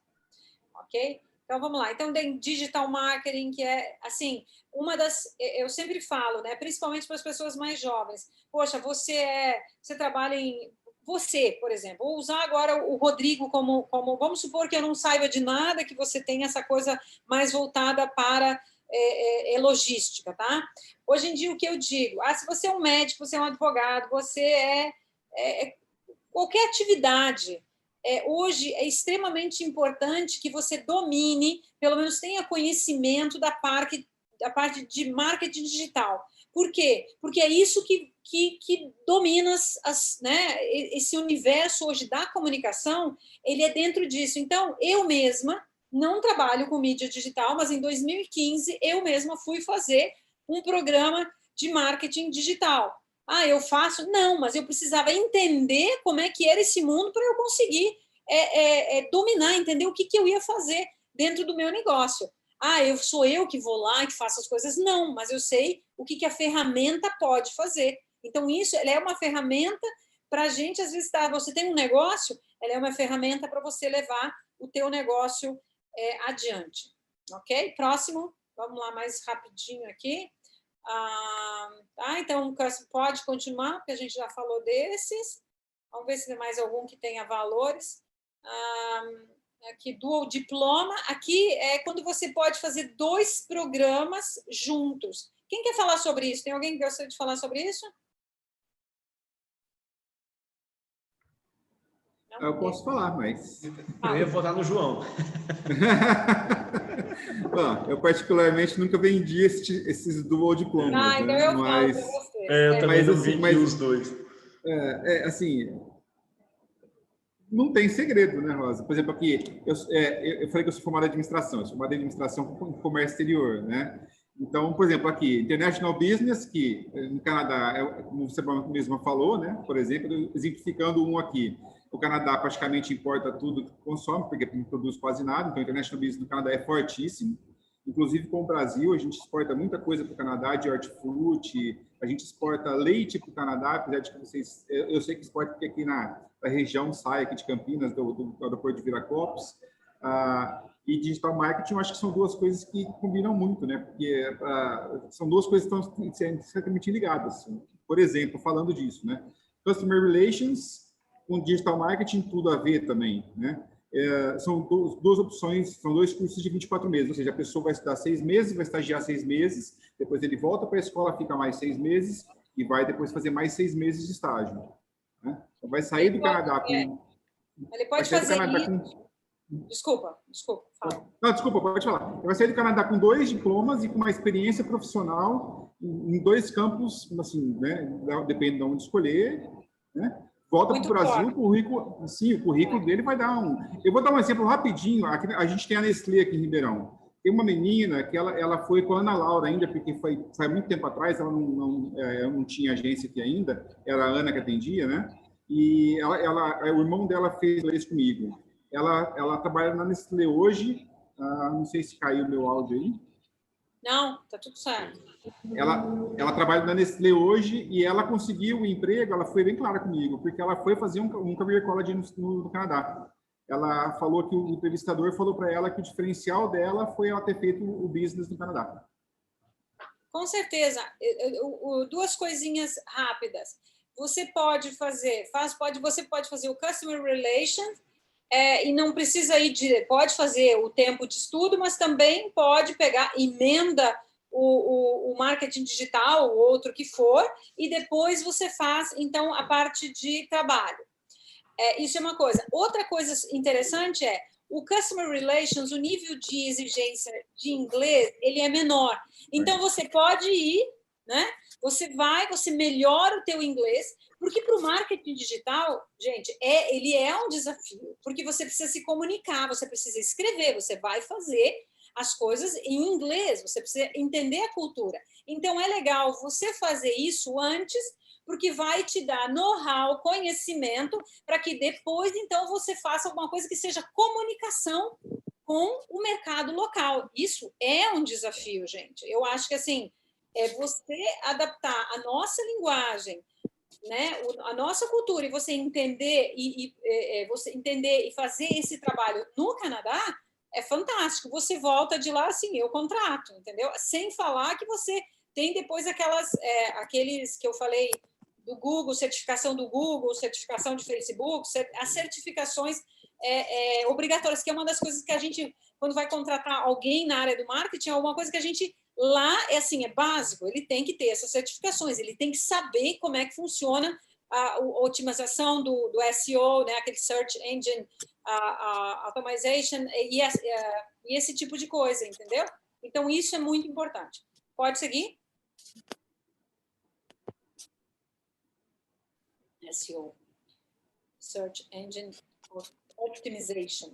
Ok? Então, vamos lá. Então, tem digital marketing, que é, assim, eu sempre falo, né, principalmente para as pessoas mais jovens. Poxa, você trabalha você, por exemplo, vou usar agora o Rodrigo como vamos supor que eu não saiba de nada, que você tem essa coisa mais voltada para logística, tá? Hoje em dia, o que eu digo? Se você é um médico, você é um advogado, você qualquer atividade, hoje é extremamente importante que você domine, pelo menos tenha conhecimento da parte de marketing digital. Por quê? Porque é isso que domina né? Esse universo hoje da comunicação, ele é dentro disso. Então, eu mesma não trabalho com mídia digital, mas em 2015 eu mesma fui fazer um programa de marketing digital. Eu faço? Não, mas eu precisava entender como é que era esse mundo para eu conseguir dominar, entender o que eu ia fazer dentro do meu negócio. Sou eu que vou lá e que faço as coisas? Não, mas eu sei o que a ferramenta pode fazer. Então, isso ela é uma ferramenta para a gente, às vezes, você tem um negócio, ela é uma ferramenta para você levar o teu negócio adiante. Ok? Próximo, vamos lá mais rapidinho aqui. Então, pode continuar, porque a gente já falou desses. Vamos ver se tem mais algum que tenha valores. Aqui, dual diploma. Aqui é quando você pode fazer 2 programas juntos. Quem quer falar sobre isso? Tem alguém que gostaria de falar sobre isso? Não? Eu posso falar, mas... Eu ia votar no João. Bom, eu particularmente nunca vendi esses dual diplomas, então né? eu falo para você. Eu também não vendi os dois. Assim, não tem segredo, né, Rosa? Por exemplo, aqui, eu falei que eu sou formado em administração, eu sou formado em administração com comércio exterior, né? Então, por exemplo, aqui, International Business, que no Canadá, como você mesma falou, né? Por exemplo, exemplificando um aqui, o Canadá praticamente importa tudo que consome, porque não produz quase nada, então o International Business no Canadá é fortíssimo. Inclusive, com o Brasil, a gente exporta muita coisa para o Canadá, de hortifruti, a gente exporta leite para o Canadá, apesar de que vocês... Eu sei que exporta porque aqui na região sai, aqui de Campinas, do aeroporto de Viracopos. E digital marketing, eu acho que são 2 coisas que combinam muito, né? Porque são 2 coisas que estão extremamente ligadas. Por exemplo, falando disso, né? Customer Relations com digital marketing, tudo a ver também, né? São 2 opções, são 2 cursos de 24 meses, ou seja, a pessoa vai estudar 6 meses, vai estagiar 6 meses, depois ele volta para a escola, fica mais 6 meses e vai depois fazer mais 6 meses de estágio, né? Então, vai sair do Canadá com... Ele pode fazer isso. Desculpa, fala. Não, desculpa, pode falar. Ele vai sair do Canadá com 2 diplomas e com uma experiência profissional em 2 campos, assim, né? Depende de onde escolher, né? Volta para o Brasil, o currículo dele vai dar um... Eu vou dar um exemplo rapidinho. Aqui, a gente tem a Nestlé aqui em Ribeirão. Tem uma menina que ela foi com a Ana Laura ainda, porque foi muito tempo atrás, ela não tinha agência aqui ainda, era a Ana que atendia, né? E o irmão dela fez isso comigo. Ela trabalha na Nestlé hoje, não sei se caiu o meu áudio aí. Não, tá tudo certo. Ela trabalha na Nestlé hoje e ela conseguiu o emprego, ela foi bem clara comigo, porque ela foi fazer um career college no Canadá. Ela falou que o entrevistador falou para ela que o diferencial dela foi ela ter feito o business no Canadá. Com certeza. 2 coisinhas rápidas. Você pode fazer o Customer Relations, e não precisa pode fazer o tempo de estudo, mas também pode emenda o marketing digital, o outro que for, e depois você faz, então, a parte de trabalho. Isso é uma coisa. Outra coisa interessante o Customer Relations, o nível de exigência de inglês, ele é menor. Então, você pode ir, né? Você melhora o teu inglês, porque para o marketing digital, gente, ele é um desafio, porque você precisa se comunicar, você precisa escrever, você vai fazer as coisas em inglês, você precisa entender a cultura. Então, é legal você fazer isso antes, porque vai te dar know-how, conhecimento, para que depois, então, você faça alguma coisa que seja comunicação com o mercado local. Isso é um desafio, gente. Eu acho que, assim, você adaptar a nossa linguagem, né, a nossa cultura, e você entender e fazer esse trabalho no Canadá, é fantástico. Você volta de lá assim, eu contrato, entendeu? Sem falar que você tem depois aqueles que eu falei Google, certificação do Google, certificação de Facebook, as certificações obrigatórias, que é uma das coisas que a gente, quando vai contratar alguém na área do marketing, é uma coisa que a gente lá é assim, é básico, ele tem que ter essas certificações, ele tem que saber como é que funciona a otimização do SEO, né, aquele Search Engine Automation e esse tipo de coisa, entendeu? Então, isso é muito importante. Pode seguir? SEO, Search Engine Optimization.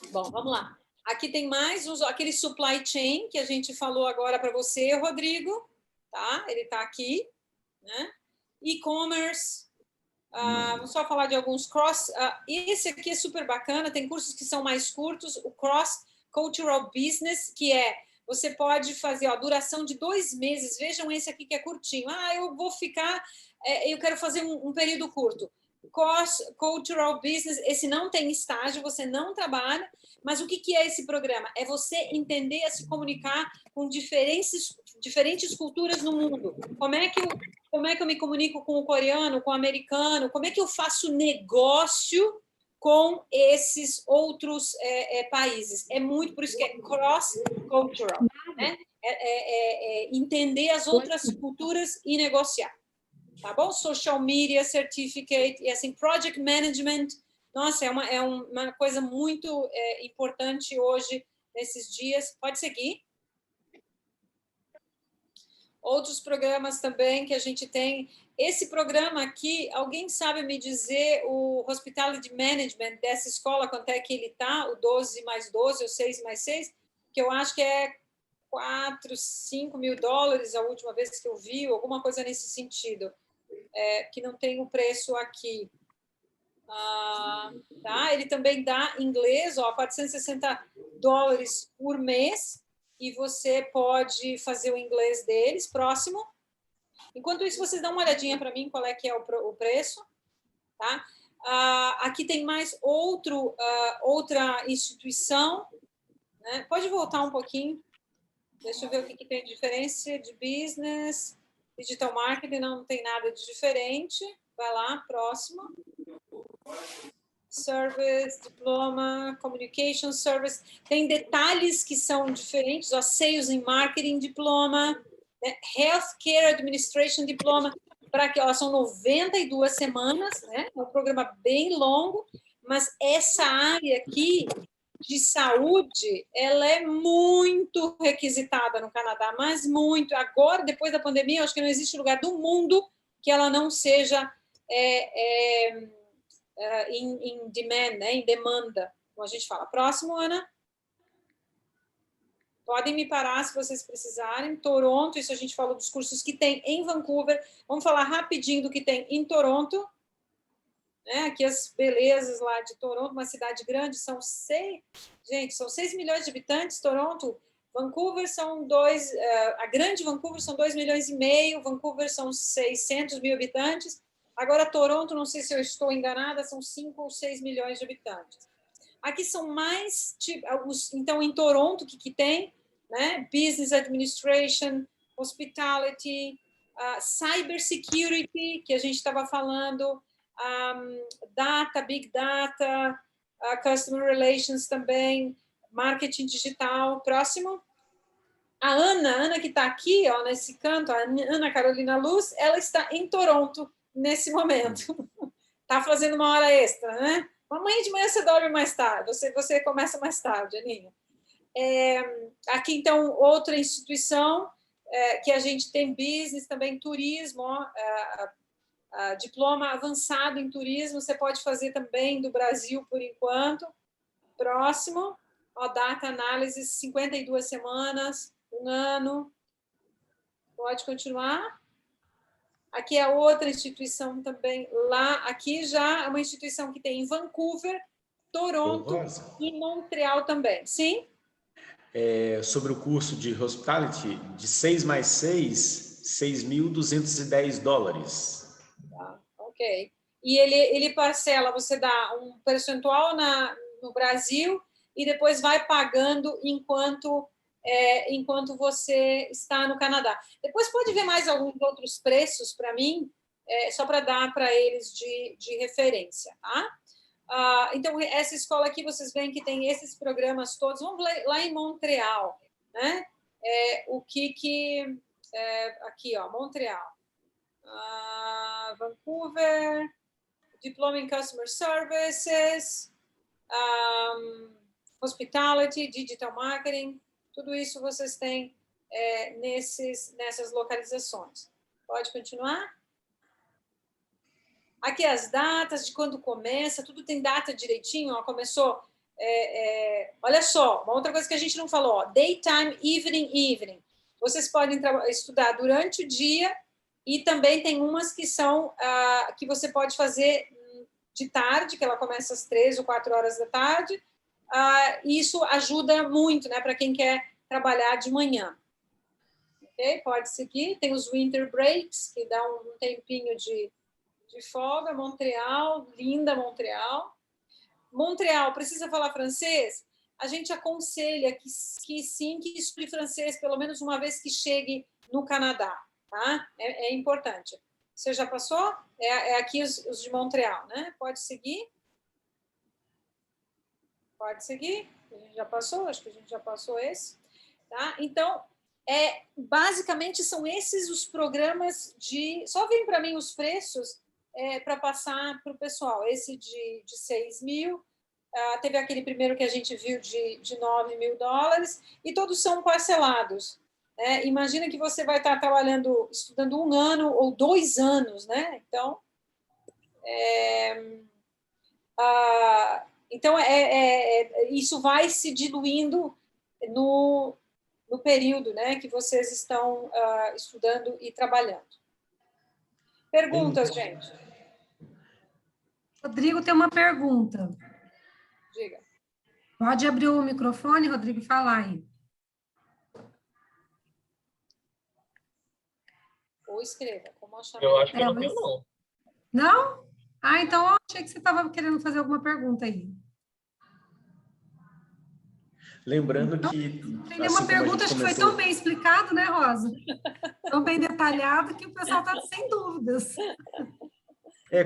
Bom, vamos lá. Aqui tem mais aquele supply chain que a gente falou agora para você, Rodrigo. Tá? Ele está aqui. Né? E-commerce. Vamos só falar de alguns cross. Esse aqui é super bacana. Tem cursos que são mais curtos. O Cross Cultural Business, que você pode fazer a duração de 2 meses. Vejam esse aqui que é curtinho. Eu vou ficar... eu quero fazer um período curto. Cross Cultural Business, esse não tem estágio, você não trabalha, mas o que é esse programa? É você entender a se comunicar com diferentes culturas no mundo. Como é que eu me comunico com o coreano, com o americano? Como é que eu faço negócio com esses outros países? É muito por isso que é cross-cultural, né? Entender as outras culturas e negociar. Tá bom? Social Media Certificate e assim, Project Management. Nossa, é uma coisa muito importante hoje, nesses dias. Pode seguir. Outros programas também que a gente tem. Esse programa aqui, alguém sabe me dizer o Hospitality Management dessa escola, quanto é que ele está? O 12 mais 12, ou 6 mais 6? Que eu acho que é 4, 5 mil dólares a última vez que eu vi, alguma coisa nesse sentido. Que não tem o preço aqui. Tá? Ele também dá inglês, $460 por mês, e você pode fazer o inglês deles. Próximo. Enquanto isso, vocês dão uma olhadinha para mim qual é que é o preço. Tá? Aqui tem mais outra instituição. Né? Pode voltar um pouquinho. Deixa eu ver o que tem de diferença de business... Digital marketing não tem nada de diferente. Vai lá, próximo. Service, diploma, communication service. Tem detalhes que são diferentes. Sales and marketing diploma, né? Healthcare administration diploma. São 92 semanas, né? É um programa bem longo, mas essa área aqui de saúde, ela é muito requisitada no Canadá, mas muito. Agora, depois da pandemia, eu acho que não existe lugar do mundo que ela não seja em demand, né? Em demanda, como a gente fala. Próximo, Ana. Podem me parar se vocês precisarem. Toronto, isso a gente falou dos cursos que tem em Vancouver. Vamos falar rapidinho do que tem em Toronto. Né? Aqui as belezas lá de Toronto, uma cidade grande, são 6 milhões de habitantes. Toronto, Vancouver são a grande Vancouver são 2,5 milhões, Vancouver são 600 mil habitantes. Agora Toronto, não sei se eu estou enganada, são 5 ou 6 milhões de habitantes. Aqui são mais, então em Toronto, o que tem? Né? Business Administration, Hospitality, Cyber Security, que a gente estava falando, Data, Big Data, Customer Relations também, Marketing Digital. Próximo. A Ana que está aqui, ó, nesse canto, a Ana Carolina Luz, ela está em Toronto nesse momento. Está fazendo uma hora extra, né? Amanhã de manhã você dorme mais tarde, você começa mais tarde, Aninha. Aqui, então, outra instituição que a gente tem business, também turismo, ó, diploma avançado em turismo, você pode fazer também do Brasil por enquanto. Próximo, ó, data análise, 52 semanas, 1 ano. Pode continuar. Aqui é outra instituição também lá. Aqui já é uma instituição que tem em Vancouver, Toronto e Montreal também. Sim? Sobre o curso de Hospitality, de 6 mais 6, $6.210. Ok. E ele parcela, você dá um percentual no Brasil e depois vai pagando enquanto você está no Canadá. Depois pode ver mais alguns outros preços para mim, só para dar para eles de referência, tá? Então, essa escola aqui, vocês veem que tem esses programas todos. Vamos lá em Montreal, né? Aqui, ó, Montreal. Vancouver, Diploma in Customer Services, Hospitality, Digital Marketing, tudo isso vocês têm nessas localizações. Pode continuar? Aqui as datas de quando começa, tudo tem data direitinho, ó, começou... olha só, uma outra coisa que a gente não falou, ó, daytime, evening. Vocês podem estudar durante o dia e também tem umas que são que você pode fazer de tarde, que ela começa às 3 ou 4 horas da tarde. Isso ajuda muito, né, para quem quer trabalhar de manhã. Okay? Pode seguir. Tem os winter breaks, que dá um tempinho de folga. Montreal, linda Montreal. Montreal, precisa falar francês? A gente aconselha que sim, que estude francês pelo menos uma vez que chegue no Canadá, tá? É importante. Você já passou? Aqui os de Montreal, né? Pode seguir? Pode seguir? A gente já passou? Acho que a gente já passou esse. Tá? Então, basicamente são esses os programas de... Só vem para mim os preços para passar para o pessoal. Esse de 6 mil, teve aquele primeiro que a gente viu de $9 mil, e todos são parcelados. Imagina que você vai estar estudando 1 ano ou 2 anos, né? Então, isso vai se diluindo no período, né, que vocês estão estudando e trabalhando. Perguntas, gente? Rodrigo tem uma pergunta. Diga. Pode abrir o microfone, Rodrigo, e falar aí. Ou escreva. Como eu acho que não tem, não. Não? Então eu achei que você estava querendo fazer alguma pergunta aí. Lembrando que... Tem uma pergunta, acho que foi tão bem explicado, né, Rosa? Tão bem detalhado que o pessoal está sem dúvidas.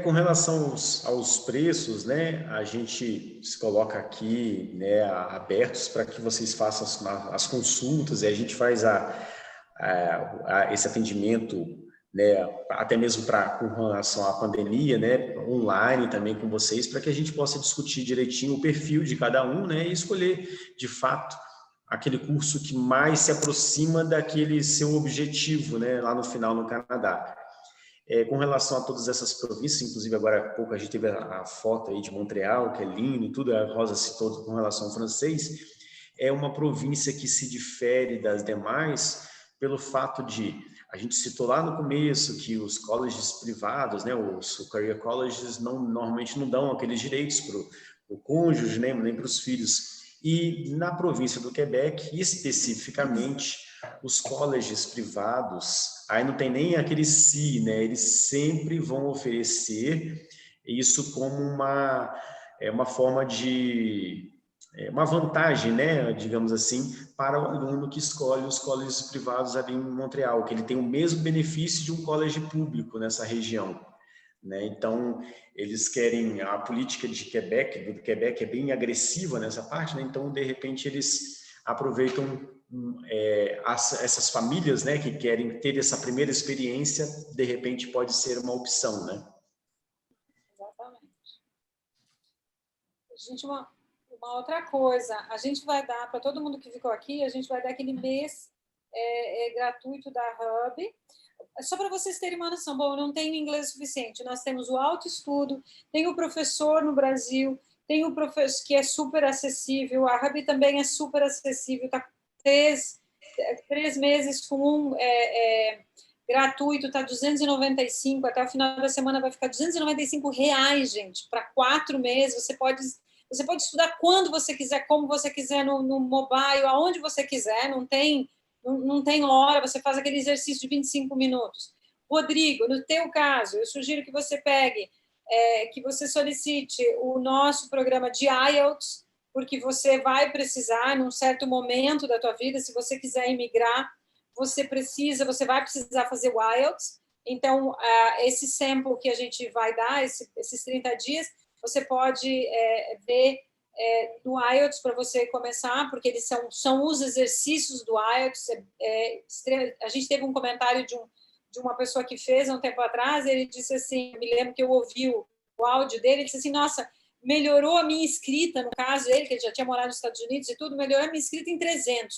Com relação aos preços, né, a gente se coloca aqui, né, abertos para que vocês façam as consultas, e a gente faz esse atendimento, né, até mesmo com relação à pandemia, né, online também com vocês, para que a gente possa discutir direitinho o perfil de cada um, né, e escolher, de fato, aquele curso que mais se aproxima daquele seu objetivo, né, lá no final no Canadá. Com relação a todas essas províncias, inclusive agora há pouco a gente teve a foto aí de Montreal, que é lindo e tudo, a Rosa citou com relação ao francês, é uma província que se difere das demais pelo fato de, a gente citou lá no começo que os colleges privados, né, os career colleges normalmente não dão aqueles direitos para o cônjuge, né, nem para os filhos. E na província do Quebec, especificamente, os colleges privados, aí não tem nem aquele se, né? Eles sempre vão oferecer isso como uma forma de... uma vantagem, né? Digamos assim, para o aluno que escolhe os colleges privados ali em Montreal, que ele tem o mesmo benefício de um colégio público nessa região, né? Então, eles querem... A política do Quebec é bem agressiva nessa parte, né? Então, de repente, eles aproveitam essas famílias, né, que querem ter essa primeira experiência, de repente pode ser uma opção, né? Exatamente. Gente, uma outra coisa, a gente vai dar, para todo mundo que ficou aqui, a gente vai dar aquele mês gratuito da Hub, só para vocês terem uma noção. Bom, eu não tenho inglês suficiente, nós temos o autoestudo, tem o professor no Brasil, tem o professor que é super acessível, a Hub também é super acessível, está 3 meses com gratuito, está 295, até o final da semana vai ficar R$295, gente, para 4 meses. Você pode estudar quando você quiser, como você quiser, no mobile, aonde você quiser, não tem hora, você faz aquele exercício de 25 minutos. Rodrigo, no teu caso, eu sugiro que você pegue, que você solicite o nosso programa de IELTS, porque você vai precisar, num certo momento da tua vida, se você quiser emigrar, você vai precisar fazer o IELTS, Então, esse sample que a gente vai dar, esses 30 dias, você pode ver no IELTS para você começar, porque eles são os exercícios do IELTS. A gente teve um comentário de uma pessoa que fez há um tempo atrás, ele disse assim, eu me lembro que eu ouvi o áudio dele, ele disse assim, nossa, melhorou a minha escrita, no caso, ele, que ele já tinha morado nos Estados Unidos e tudo, melhorou a minha escrita em 300%.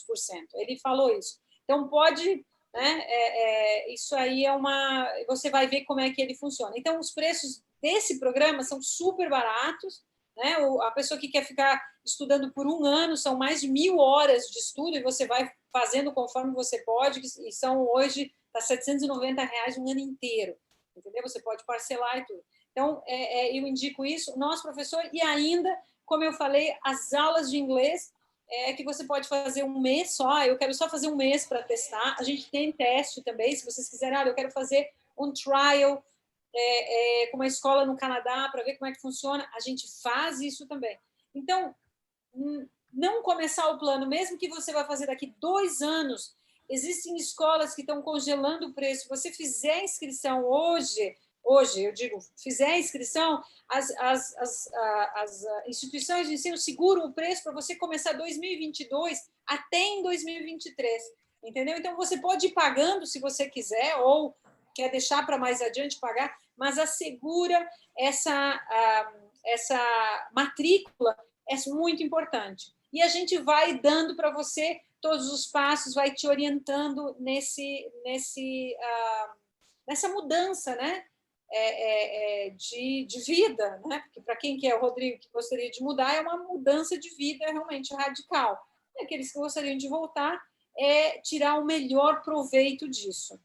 Ele falou isso. Então, pode... Né? Isso aí você vai ver como é que ele funciona. Então, os preços desse programa são super baratos, né? A pessoa que quer ficar estudando por 1 ano, são mais de 1.000 horas de estudo, e você vai fazendo conforme você pode, e são hoje, tá R$790 um ano inteiro, entendeu? Você pode parcelar e tudo. Então, eu indico isso, nosso professor, e ainda, como eu falei, as aulas de inglês, que você pode fazer 1 mês só, eu quero só fazer 1 mês para testar, a gente tem teste também, se vocês quiserem, eu quero fazer um trial com uma escola no Canadá para ver como é que funciona, a gente faz isso também. Então, não começar o plano, mesmo que você vai fazer daqui 2 anos, existem escolas que estão congelando o preço, se você fizer a inscrição hoje, eu digo, fizer a inscrição, as instituições de ensino seguram o preço para você começar 2022 até em 2023, entendeu? Então, você pode ir pagando se você quiser, ou quer deixar para mais adiante pagar, mas assegura essa matrícula, é muito importante. E a gente vai dando para você todos os passos, vai te orientando nessa mudança, né? De vida, né? Porque para quem que é o Rodrigo que gostaria de mudar, é uma mudança de vida realmente radical. E aqueles que gostariam de voltar, tirar o melhor proveito disso.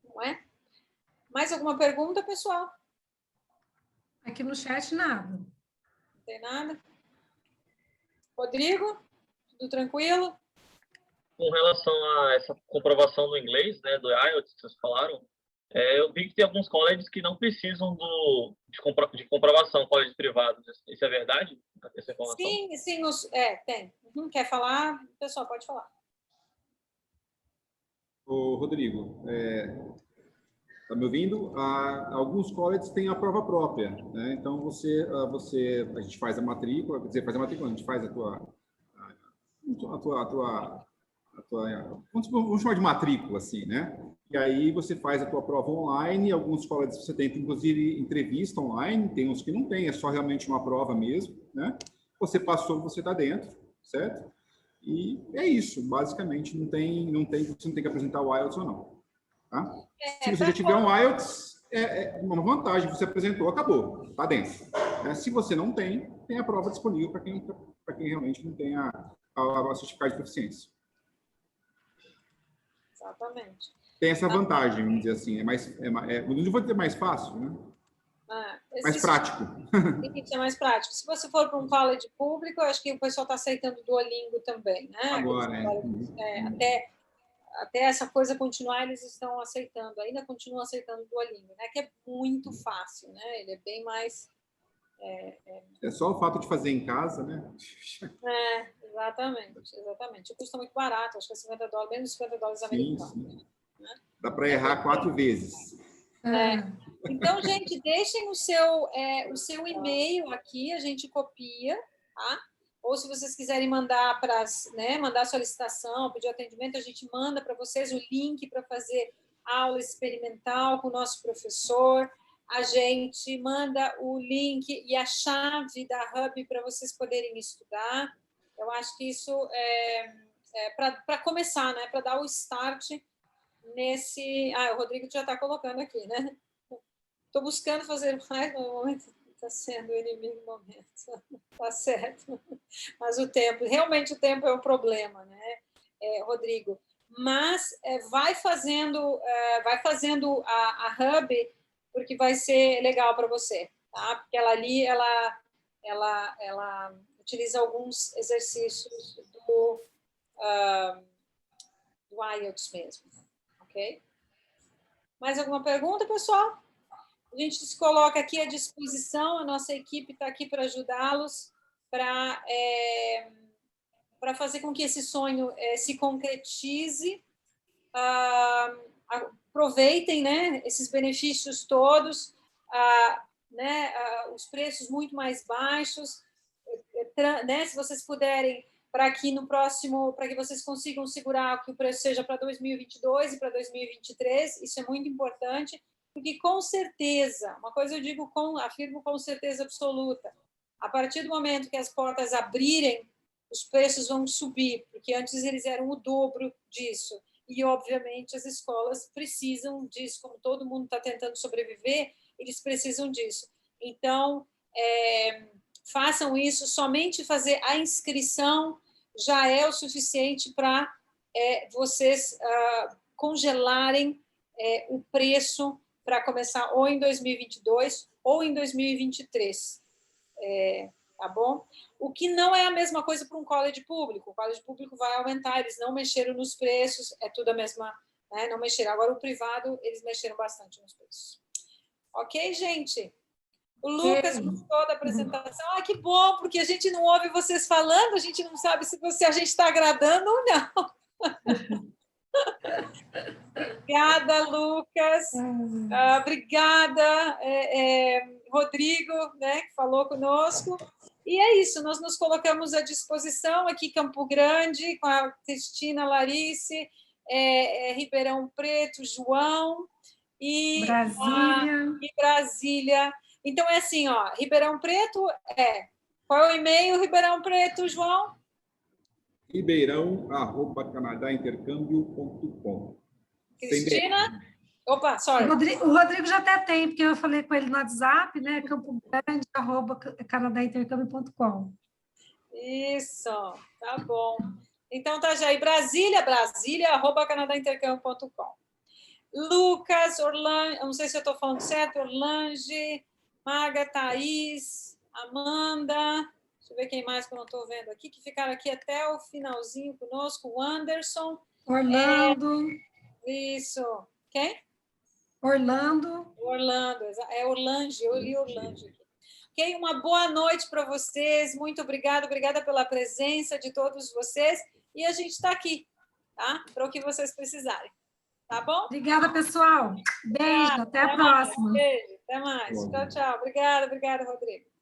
Não é? Mais alguma pergunta, pessoal? Aqui no chat, nada. Não tem nada? Rodrigo, tudo tranquilo? Com relação a essa comprovação no inglês, né, do IELTS que vocês falaram, eu vi que tem alguns colleges que não precisam de comprovação, colleges privados. Isso é verdade? Essa informação? Sim, tem. Quer falar? Pessoal, pode falar. Ô, Rodrigo, está me ouvindo? Alguns colleges têm a prova própria, né? Então, a gente faz a matrícula, quer dizer, a gente faz vamos chamar de matrícula, assim, né? E aí você faz a tua prova online, alguns colleges você tem, inclusive, entrevista online, tem uns que não tem, é só realmente uma prova mesmo, né? Você passou, você está dentro, certo? E é isso, basicamente, você não tem que apresentar o IELTS ou não, tá? Se você já tiver um IELTS, é uma vantagem, você apresentou, acabou, está dentro. Né? Se você não tem a prova disponível para quem realmente não tem a certificado de proficiência. Exatamente. Tem essa vantagem, vamos dizer assim, não vou dizer mais fácil, né? Mais prático. Isso é mais prático. Se você for para um college público, eu acho que o pessoal está aceitando o Duolingo também, né? Agora, até essa coisa continuar, eles estão aceitando, ainda continuam aceitando o Duolingo, né? Que é muito fácil, né? Ele é bem mais... É só o fato de fazer em casa, né? Exatamente. O custo é muito barato, acho que é $50, menos $50 americanos. Sim. Né? Dá para errar 4 vezes. Então, gente, deixem o seu e-mail aqui, a gente copia, tá? Ou se vocês quiserem mandar mandar solicitação, pedir atendimento, a gente manda para vocês o link para fazer aula experimental com o nosso professor. A gente manda o link e a chave da Hub para vocês poderem estudar. Eu acho que isso para começar, né? Para dar o start nesse... o Rodrigo já está colocando aqui, né? Estou buscando fazer mais, no momento está sendo o inimigo do momento. Está certo. Mas realmente o tempo é um problema, né, Rodrigo? Mas vai fazendo a Hub, porque vai ser legal para você, tá? Porque ela utiliza alguns exercícios do IELTS mesmo, ok? Mais alguma pergunta, pessoal? A gente se coloca aqui à disposição, a nossa equipe está aqui para ajudá-los, para fazer com que esse sonho se concretize. aproveitem, né, esses benefícios todos, né, os preços muito mais baixos, né, se vocês puderem, para que no próximo, para que vocês consigam segurar que o preço seja para 2022 e para 2023, isso é muito importante, porque com certeza, uma coisa eu digo afirmo com certeza absoluta, a partir do momento que as portas abrirem, os preços vão subir, porque antes eles eram o dobro disso. E, obviamente, as escolas precisam disso, como todo mundo está tentando sobreviver, eles precisam disso. Então, façam isso, somente fazer a inscrição já é o suficiente para vocês congelarem o preço para começar ou em 2022 ou em 2023. Tá bom? O que não é a mesma coisa para um college público. O college público vai aumentar, eles não mexeram nos preços, é tudo a mesma, né? Não mexeram. Agora, o privado, eles mexeram bastante nos preços. Ok, gente? O Lucas gostou da apresentação. Ah, que bom, porque a gente não ouve vocês falando, a gente não sabe se a gente está agradando ou não. Obrigada, Lucas. Obrigada, Rodrigo, né, que falou conosco. E é isso, nós nos colocamos à disposição aqui, Campo Grande, com a Cristina, Larice, Ribeirão Preto, João e Brasília. Então, é assim, ó, Ribeirão Preto Qual é o e-mail, Ribeirão Preto, João? ribeirão@canadaintercambio.com. Cristina? Opa, sorry. O Rodrigo já até tem, porque eu falei com ele no WhatsApp, né? campogrande@canadaintercambio.com. Isso, tá bom. Então, tá já aí. Brasília@canadaintercambio.com. Lucas, Orlange, eu não sei se eu estou falando certo, Orlange, Maga, Thaís, Amanda, deixa eu ver quem mais que eu não estou vendo aqui, que ficaram aqui até o finalzinho conosco, o Anderson. Orlando. Isso. Quem? Orlando, Orlange, eu li Orlange aqui. Ok, uma boa noite para vocês, muito obrigada pela presença de todos vocês, e a gente está aqui, tá? Para o que vocês precisarem, tá bom? Obrigada, pessoal. Beijo, até a próxima. Beijo, até mais. Tchau, tchau. Obrigada, Rodrigo.